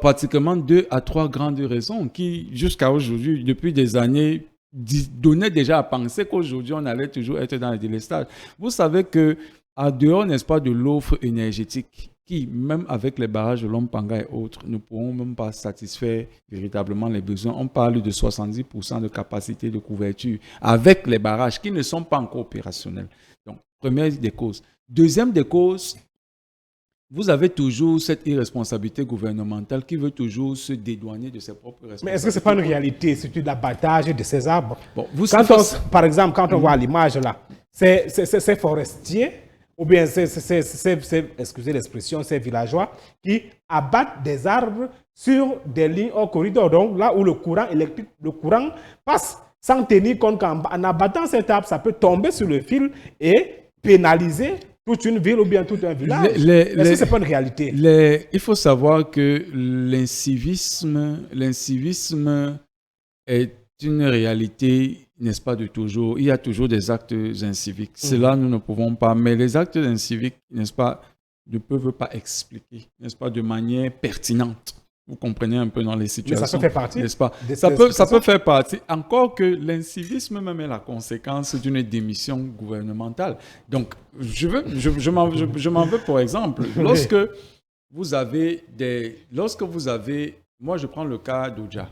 pratiquement 2 à 3 grandes raisons qui, jusqu'à aujourd'hui, depuis des années, donnaient déjà à penser qu'aujourd'hui, on allait toujours être dans le délestage. Vous savez que à dehors, n'est-ce pas, de l'offre énergétique, qui, même avec les barrages de Lompanga et autres, ne pourront même pas satisfaire véritablement les besoins. On parle de 70% de capacité de couverture avec les barrages qui ne sont pas encore opérationnels. Donc, première des causes. Deuxième des causes, vous avez toujours cette irresponsabilité gouvernementale qui veut toujours se dédouaner de ses propres responsabilités. Mais est-ce que ce n'est pas une réalité, surtout l'abattage de ces arbres? Bon, par exemple, quand on voit l'image là, c'est forestiers, ou bien excusez l'expression, ces villageois qui abattent des arbres sur des lignes hors corridor, donc là où le courant électrique, le courant passe, sans tenir compte qu'en abattant cet arbre, ça peut tomber sur le fil et pénaliser toute une ville ou bien tout un village. Est-ce que ce n'est pas une réalité? Il faut savoir que l'incivisme est une réalité, n'est-ce pas, de toujours. Il y a toujours des actes inciviques. Cela, nous ne pouvons pas. Mais les actes inciviques, n'est-ce pas, ne peuvent pas expliquer, n'est-ce pas, de manière pertinente. Vous comprenez un peu dans les situations. Mais ça peut faire partie, n'est-ce pas? des Ça peut explications. faire partie. Encore que l'incivisme même est la conséquence d'une démission gouvernementale. Donc, je m'en veux pour exemple. Lorsque vous avez moi je prends le cas d'Odja.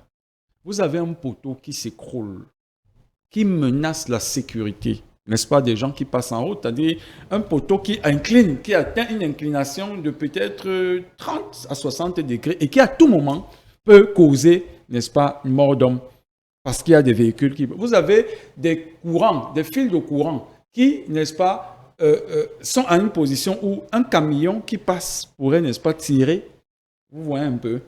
Vous avez un poteau qui s'écroule, qui menace la sécurité, n'est-ce pas, des gens qui passent en route, c'est-à-dire un poteau qui incline, qui atteint une inclination de peut-être 30 à 60 degrés et qui à tout moment peut causer, n'est-ce pas, une mort d'homme. Parce qu'il y a des véhicules qui... Vous avez des courants, des fils de courant qui, n'est-ce pas, sont à une position où un camion qui passe pourrait, n'est-ce pas, tirer. Vous voyez un peu.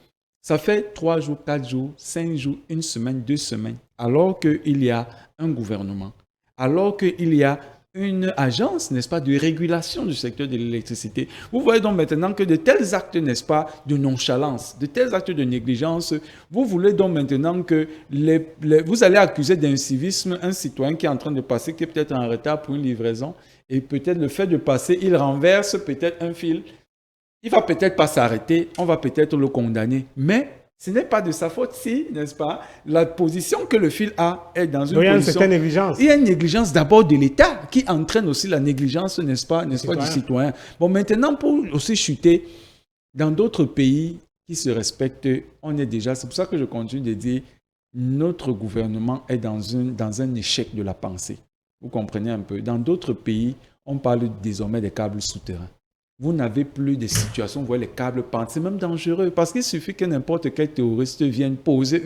Ça fait 3 jours, 4 jours, 5 jours, 1 semaine, 2 semaines, alors qu'il y a un gouvernement, alors qu'il y a une agence, n'est-ce pas, de régulation du secteur de l'électricité. Vous voyez donc maintenant que de tels actes, n'est-ce pas, de nonchalance, de tels actes de négligence, vous voulez donc maintenant que vous allez accuser d'incivisme un citoyen qui est en train de passer, qui est peut-être en retard pour une livraison, et peut-être le fait de passer, il renverse peut-être un fil. Il ne va peut-être pas s'arrêter, on va peut-être le condamner, mais ce n'est pas de sa faute si, n'est-ce pas, la position que le fil a est dans une position... Il y a une certaine négligence. Il y a une négligence d'abord de l'État qui entraîne aussi la négligence, n'est-ce pas, du citoyen. Bon, maintenant, pour aussi chuter, dans d'autres pays qui se respectent, on est déjà... C'est pour ça que je continue de dire, notre gouvernement est dans un échec de la pensée. Vous comprenez un peu. Dans d'autres pays, on parle désormais des câbles souterrains. Vous n'avez plus de situations, vous voyez les câbles pendent. C'est même dangereux parce qu'il suffit que n'importe quel terroriste vienne poser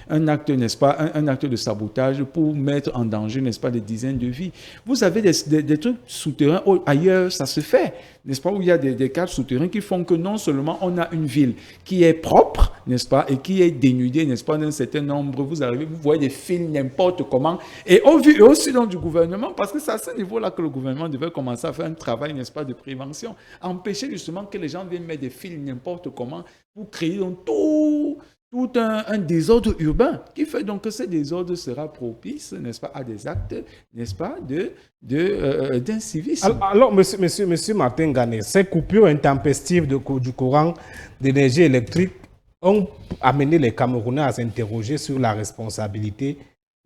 un acte, n'est-ce pas, un acte de sabotage pour mettre en danger, n'est-ce pas, des dizaines de vies. Vous avez des trucs souterrains ailleurs, ça se fait, n'est-ce pas, où il y a des câbles souterrains qui font que non seulement on a une ville qui est propre, n'est-ce pas, et qui est dénudée, n'est-ce pas, d'un certain nombre. Vous arrivez, vous voyez des fils n'importe comment. Et au vu aussi donc du gouvernement, parce que c'est à ce niveau-là que le gouvernement devait commencer à faire un travail, n'est-ce pas, de prévention. Empêcher justement que les gens viennent mettre des fils n'importe comment pour créer donc tout un désordre urbain qui fait donc que ce désordre sera propice, n'est-ce pas, à des actes, n'est-ce pas, d'incivisme. Alors, monsieur Martin Gane, ces coupures intempestives du courant d'énergie électrique ont amené les Camerounais à s'interroger sur la responsabilité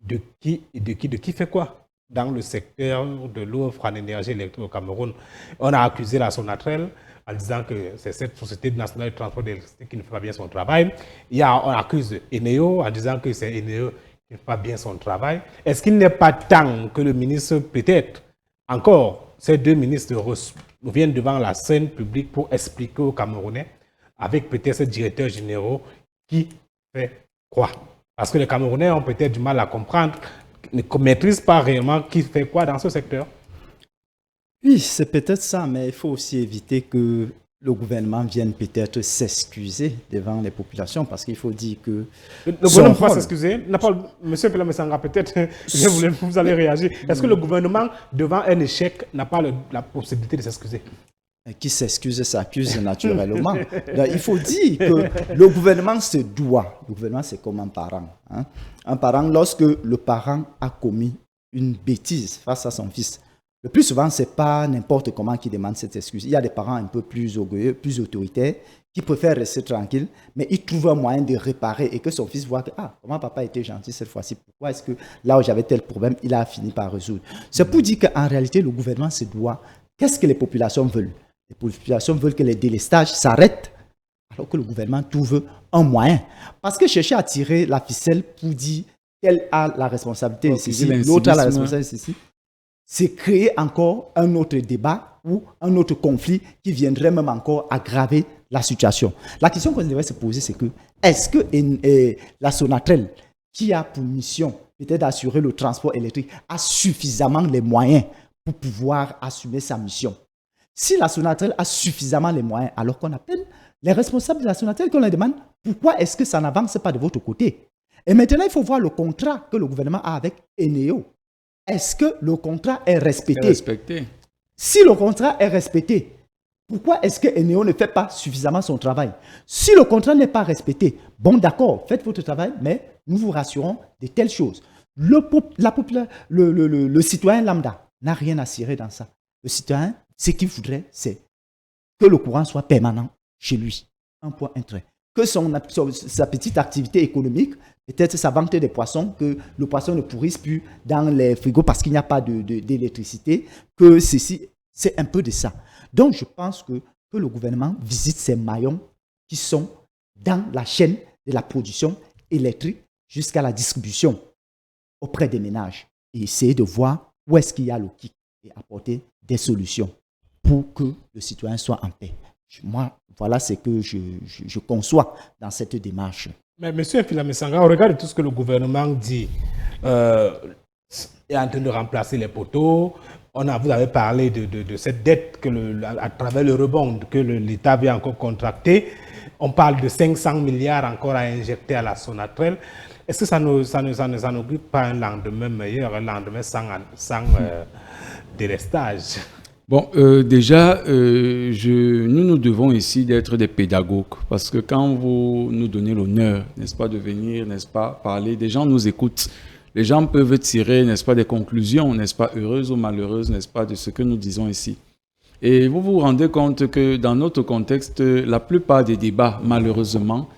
de qui fait quoi dans le secteur de l'offre en énergie électrique au Cameroun. On a accusé la Sonatrel en disant que c'est cette société nationale de transport d'électricité qui ne fait pas bien son travail. On accuse Eneo en disant que c'est Eneo qui ne fait pas bien son travail. Est-ce qu'il n'est pas temps que le ministre, peut-être encore, ces deux ministres reviennent devant la scène publique pour expliquer aux Camerounais, avec peut-être ces directeurs généraux, qui fait quoi? Parce que les Camerounais ont peut-être du mal à comprendre, ne maîtrise pas réellement qui fait quoi dans ce secteur. Oui, c'est peut-être ça, mais il faut aussi éviter que le gouvernement vienne peut-être s'excuser devant les populations, parce qu'il faut dire que... Le gouvernement ne peut pas s'excuser. Monsieur Pelamessanga, peut-être vous allez réagir. Est-ce que le gouvernement, devant un échec, n'a pas la possibilité de s'excuser? Qui s'excuse s'accuse naturellement. Donc, il faut dire que le gouvernement se doit. Le gouvernement, c'est comme un parent. Hein? Un parent, lorsque le parent a commis une bêtise face à son fils, le plus souvent, ce n'est pas n'importe comment qui demande cette excuse. Il y a des parents un peu plus orgueilleux, plus autoritaires, qui préfèrent rester tranquilles, mais ils trouvent un moyen de réparer et que son fils voit que, comment papa était gentil cette fois-ci, pourquoi est-ce que là où j'avais tel problème, il a fini par résoudre. C'est pour dire qu'en réalité, le gouvernement se doit. Qu'est-ce que les populations veulent? Les populations veulent que les délestages s'arrêtent, alors que le gouvernement trouve un moyen. Parce que chercher à tirer la ficelle pour dire quelle a la responsabilité de ceci, l'autre a la responsabilité de ceci, c'est créer encore un autre débat ou un autre conflit qui viendrait même encore aggraver la situation. La question qu'on devrait se poser, c'est que est-ce que la Sonatrel, qui a pour mission peut-être d'assurer le transport électrique, a suffisamment les moyens pour pouvoir assumer sa mission? Si la Sonatrel a suffisamment les moyens, alors qu'on appelle les responsables de la Sonatrel, qu'on leur demande pourquoi est-ce que ça n'avance pas de votre côté. Et maintenant, il faut voir le contrat que le gouvernement a avec Eneo. Est-ce que le contrat est respecté? Si le contrat est respecté, pourquoi est-ce que Eneo ne fait pas suffisamment son travail? Si le contrat n'est pas respecté, bon d'accord, faites votre travail, mais nous vous rassurons de telles choses. Le citoyen lambda n'a rien à cirer dans ça. Le citoyen, ce qu'il voudrait, c'est que le courant soit permanent chez lui. Un point, un trait. Que sa petite activité économique, peut-être sa vente des poissons, que le poisson ne pourrisse plus dans les frigos parce qu'il n'y a pas d'électricité, que ceci, c'est un peu de ça. Donc, je pense que le gouvernement visite ces maillons qui sont dans la chaîne de la production électrique jusqu'à la distribution auprès des ménages et essayer de voir où est-ce qu'il y a le kick et apporter des solutions pour que le citoyen soit en paix. Moi, voilà ce que je conçois dans cette démarche. Mais M. Mfila-Messanga, au regard de tout ce que le gouvernement dit, est en train de remplacer les poteaux. Vous avez parlé de cette dette à travers le rebond que l'État vient encore contracter. On parle de 500 milliards encore à injecter à la Sonatrel. Est-ce que ça n'augure pas un lendemain meilleur, un lendemain sans délestage? Bon, déjà, nous devons ici d'être des pédagogues parce que quand vous nous donnez l'honneur, n'est-ce pas, de venir, n'est-ce pas, parler, des gens nous écoutent. Les gens peuvent tirer, n'est-ce pas, des conclusions, n'est-ce pas, heureuses ou malheureuses, n'est-ce pas, de ce que nous disons ici. Et vous vous rendez compte que dans notre contexte, la plupart des débats, malheureusement,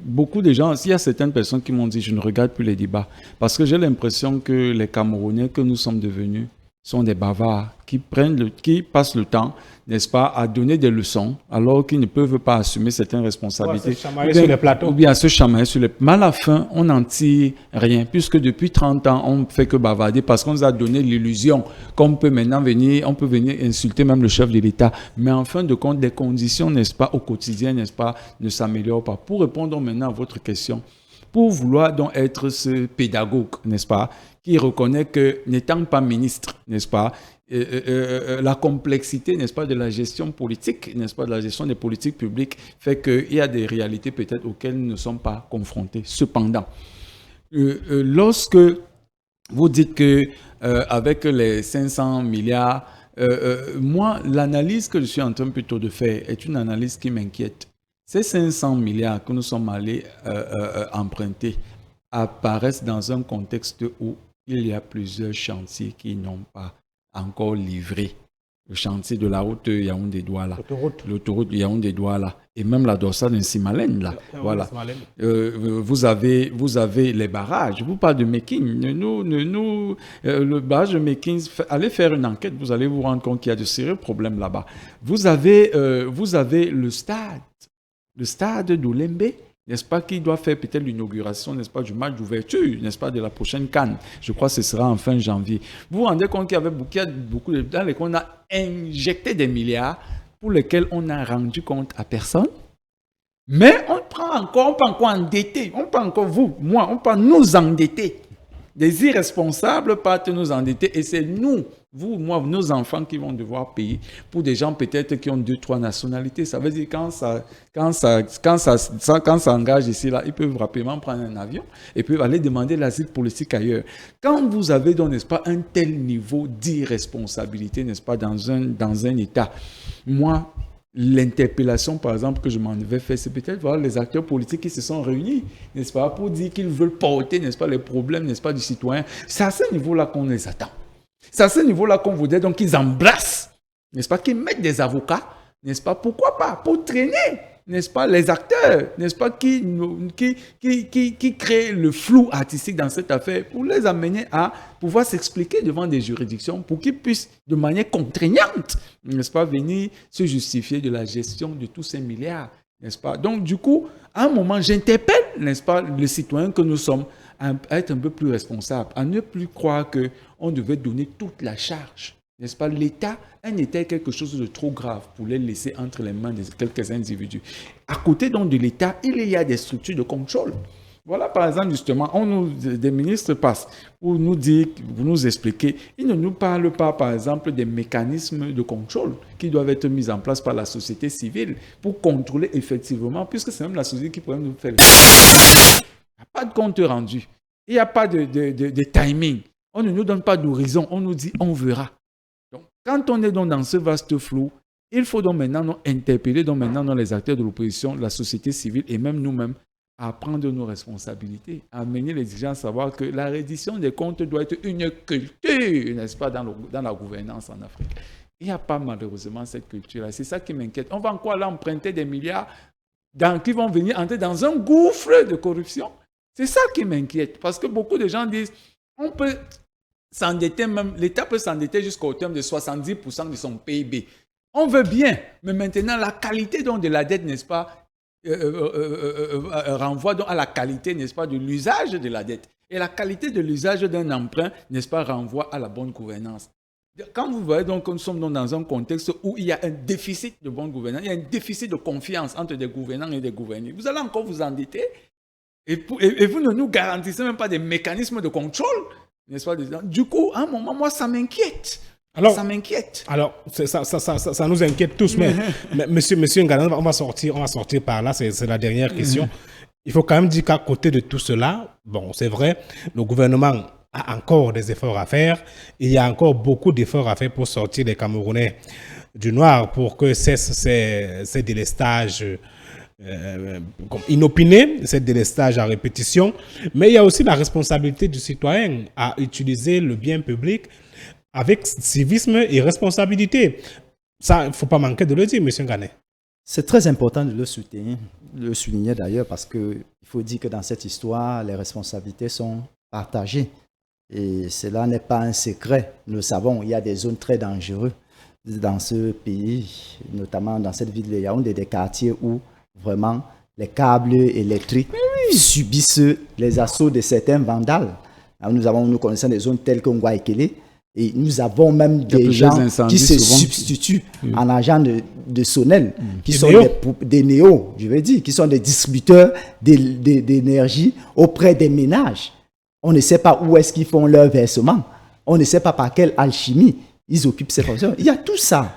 beaucoup de gens, il y a certaines personnes qui m'ont dit, je ne regarde plus les débats parce que j'ai l'impression que les Camerounais que nous sommes devenus sont des bavards qui passent le temps, n'est-ce pas, à donner des leçons alors qu'ils ne peuvent pas assumer certaines responsabilités. Ou bien à se chamailler sur les plateaux. Mais à la fin, on n'en tire rien puisque depuis 30 ans, on ne fait que bavarder parce qu'on nous a donné l'illusion qu'on peut maintenant venir insulter même le chef de l'État. Mais en fin de compte, les conditions, n'est-ce pas, au quotidien, n'est-ce pas, ne s'améliorent pas. Pour répondre maintenant à votre question, pour vouloir donc être ce pédagogue, n'est-ce pas, qui reconnaît que n'étant pas ministre, n'est-ce pas, la complexité, n'est-ce pas, de la gestion politique, n'est-ce pas, de la gestion des politiques publiques fait qu'il y a des réalités peut-être auxquelles nous ne sommes pas confrontés. Cependant, lorsque vous dites que avec les 500 milliards, moi, l'analyse que je suis en train plutôt de faire est une analyse qui m'inquiète. Ces 500 milliards que nous sommes allés emprunter apparaissent dans un contexte où il y a plusieurs chantiers qui n'ont pas encore livré. Le chantier de la route Yaoundé-Douala, l'autoroute Yaoundé-Douala, et même la dorsale de Simalène, là. Voilà. Vous avez les barrages. Vous parlez de Mékin. Le barrage de Mékin, allez faire une enquête, vous allez vous rendre compte qu'il y a de sérieux problèmes là-bas. Vous avez le stade d'Oulembe, n'est-ce pas, qui doit faire peut-être l'inauguration, n'est-ce pas, du match d'ouverture, n'est-ce pas, de la prochaine CAN. Je crois que ce sera en fin janvier. Vous vous rendez compte qu'il y a beaucoup de dans lesquels on a injecté des milliards pour lesquels on n'a rendu compte à personne. Mais on peut encore endetter, on peut encore on peut nous endetter. Des irresponsables partent nous endetter et c'est nous, vous, moi, nos enfants qui vont devoir payer pour des gens peut-être qui ont 2-3 nationalités. Ça veut dire quand ça engage ici, là, ils peuvent rapidement prendre un avion et peuvent aller demander l'asile politique ailleurs. Quand vous avez donc, n'est-ce pas, un tel niveau d'irresponsabilité, n'est-ce pas, dans un État, moi, l'interpellation, par exemple, que je m'en vais faire, c'est peut-être voir les acteurs politiques qui se sont réunis, n'est-ce pas, pour dire qu'ils veulent porter, n'est-ce pas, les problèmes, n'est-ce pas, du citoyen. C'est à ce niveau-là qu'on les attend. C'est à ce niveau-là qu'on voudrait donc qu'ils embrassent, n'est-ce pas, qu'ils mettent des avocats, n'est-ce pas, pourquoi pas, pour traîner, n'est-ce pas, les acteurs, n'est-ce pas, qui créent le flou artistique dans cette affaire pour les amener à pouvoir s'expliquer devant des juridictions pour qu'ils puissent, de manière contraignante, n'est-ce pas, venir se justifier de la gestion de tous ces milliards, n'est-ce pas. Donc, du coup, à un moment, j'interpelle, n'est-ce pas, les citoyens que nous sommes à être un peu plus responsables, à ne plus croire qu'on devait donner toute la charge. N'est-ce pas, l'État, un État est quelque chose de trop grave pour les laisser entre les mains de quelques individus. À côté donc de l'État, il y a des structures de contrôle. Voilà, par exemple, justement, des ministres passent pour nous dire, pour nous expliquer, ils ne nous parlent pas, par exemple, des mécanismes de contrôle qui doivent être mis en place par la société civile pour contrôler effectivement, puisque c'est même la société qui pourrait nous faire. Il n'y a pas de compte rendu. Il n'y a pas de timing. On ne nous donne pas d'horizon. On nous dit, on verra. Donc, quand on est donc dans ce vaste flou, il faut donc maintenant nous interpeller donc maintenant les acteurs de l'opposition, la société civile et même nous-mêmes à prendre nos responsabilités, à amener les gens à savoir que la reddition des comptes doit être une culture, n'est-ce pas, dans la gouvernance en Afrique. Il n'y a pas malheureusement cette culture-là. C'est ça qui m'inquiète. On va encore aller emprunter des milliards qui vont venir entrer dans un gouffre de corruption. C'est ça qui m'inquiète. Parce que beaucoup de gens disent, on peut s'endetter même, l'État peut s'endetter jusqu'au terme de 70% de son PIB. On veut bien, mais maintenant, la qualité donc, de la dette, n'est-ce pas, renvoie donc à la qualité, n'est-ce pas, de l'usage de la dette. Et la qualité de l'usage d'un emprunt, n'est-ce pas, renvoie à la bonne gouvernance. Quand vous voyez donc que nous sommes donc dans un contexte où il y a un déficit de bonne gouvernance, il y a un déficit de confiance entre des gouvernants et des gouvernés, vous allez encore vous endetter et vous ne nous garantissez même pas des mécanismes de contrôle, n'est-ce pas? Du coup, à un moment, moi, ça m'inquiète. Alors, ça m'inquiète. Alors, ça nous inquiète tous, mais monsieur Ngana, on va sortir par là, c'est la dernière question. Il faut quand même dire qu'à côté de tout cela, bon, c'est vrai, le gouvernement a encore des efforts à faire. Il y a encore beaucoup d'efforts à faire pour sortir les Camerounais du noir, pour que cessent ces délestages inopinés, ces délestages à répétition. Mais il y a aussi la responsabilité du citoyen à utiliser le bien public avec civisme et responsabilité. Ça, il ne faut pas manquer de le dire, M. Ngane. C'est très important de le souligner d'ailleurs, parce qu'il faut dire que dans cette histoire, les responsabilités sont partagées. Et cela n'est pas un secret. Nous le savons, il y a des zones très dangereuses dans ce pays, notamment dans cette ville de Yaoundé, des quartiers où vraiment les câbles électriques subissent les assauts de certains vandales. Nous connaissons des zones telles que Ngwaikele, et nous avons même des gens qui se substituent en agents de Sonel, qui sont des néos, je veux dire, qui sont des distributeurs d'énergie auprès des ménages. On ne sait pas où est-ce qu'ils font leur versement. On ne sait pas par quelle alchimie ils occupent ces fonctions. Il y a tout ça.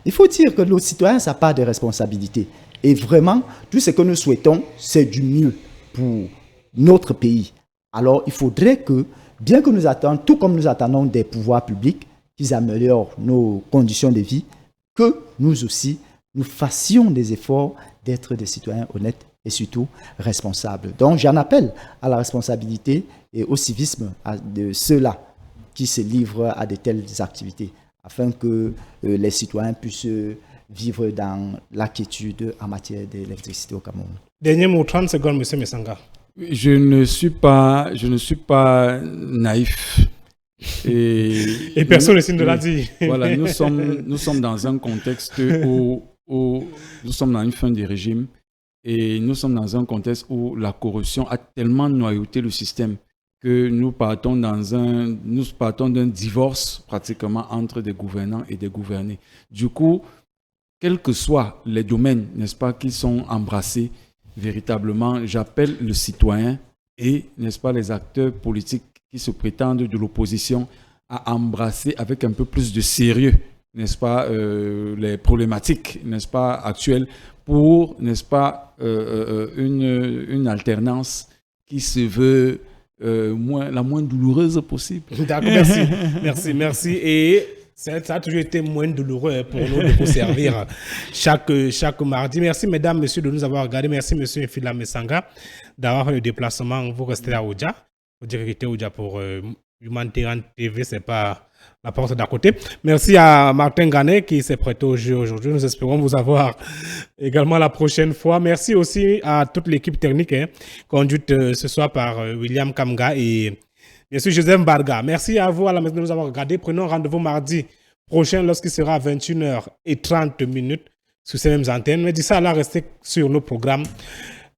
Il faut dire que nos citoyens, ça part de responsabilité. Et vraiment, tout ce que nous souhaitons, c'est du mieux pour notre pays. Alors, il faudrait que, bien que nous attendons, tout comme nous attendons des pouvoirs publics, qu'ils améliorent nos conditions de vie, que nous aussi, nous fassions des efforts d'être des citoyens honnêtes et surtout responsables. Donc, j'en appelle à la responsabilité et au civisme de ceux-là qui se livrent à de telles activités, afin que les citoyens puissent vivre dans l'inquiétude en matière d'électricité au Cameroun. Dernier mot, 30 secondes, M. Messanga. Je ne suis pas naïf. Et personne ne signe de l'a dit. Voilà, nous sommes dans un contexte où nous sommes dans une fin de régime. Et nous sommes dans un contexte où la corruption a tellement noyauté le système que nous partons d'un divorce pratiquement entre des gouvernants et des gouvernés. Du coup, quels que soient les domaines, n'est-ce pas, qui sont embrassés, véritablement, j'appelle le citoyen et, n'est-ce pas, les acteurs politiques qui se prétendent de l'opposition à embrasser avec un peu plus de sérieux, n'est-ce pas, les problématiques, n'est-ce pas, actuelles, pour, n'est-ce pas, une alternance qui se veut la moins douloureuse possible. D'accord, merci. Et ça a toujours été moins douloureux pour nous de vous servir chaque mardi. Merci, mesdames, messieurs, de nous avoir regardés. Merci, monsieur Infila Messanga, d'avoir fait le déplacement. Vous restez à Oudja. Vous direz que c'était Oudja pour Humanitarian TV, c'est pas la porte d'à côté. Merci à Martin Ngane qui s'est prêté au jeu aujourd'hui. Nous espérons vous avoir également la prochaine fois. Merci aussi à toute l'équipe technique conduite ce soir par William Kamga et bien sûr Joseph Barga. Merci à vous à la maison de nous avoir regardé. Prenons rendez-vous mardi prochain lorsqu'il sera à 21h30 sur ces mêmes antennes. Mais d'ici là, restez sur nos programmes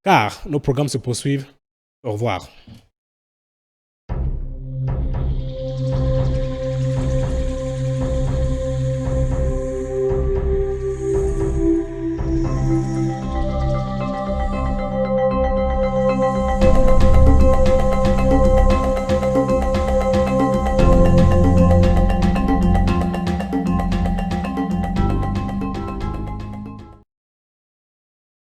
car nos programmes se poursuivent. Au revoir.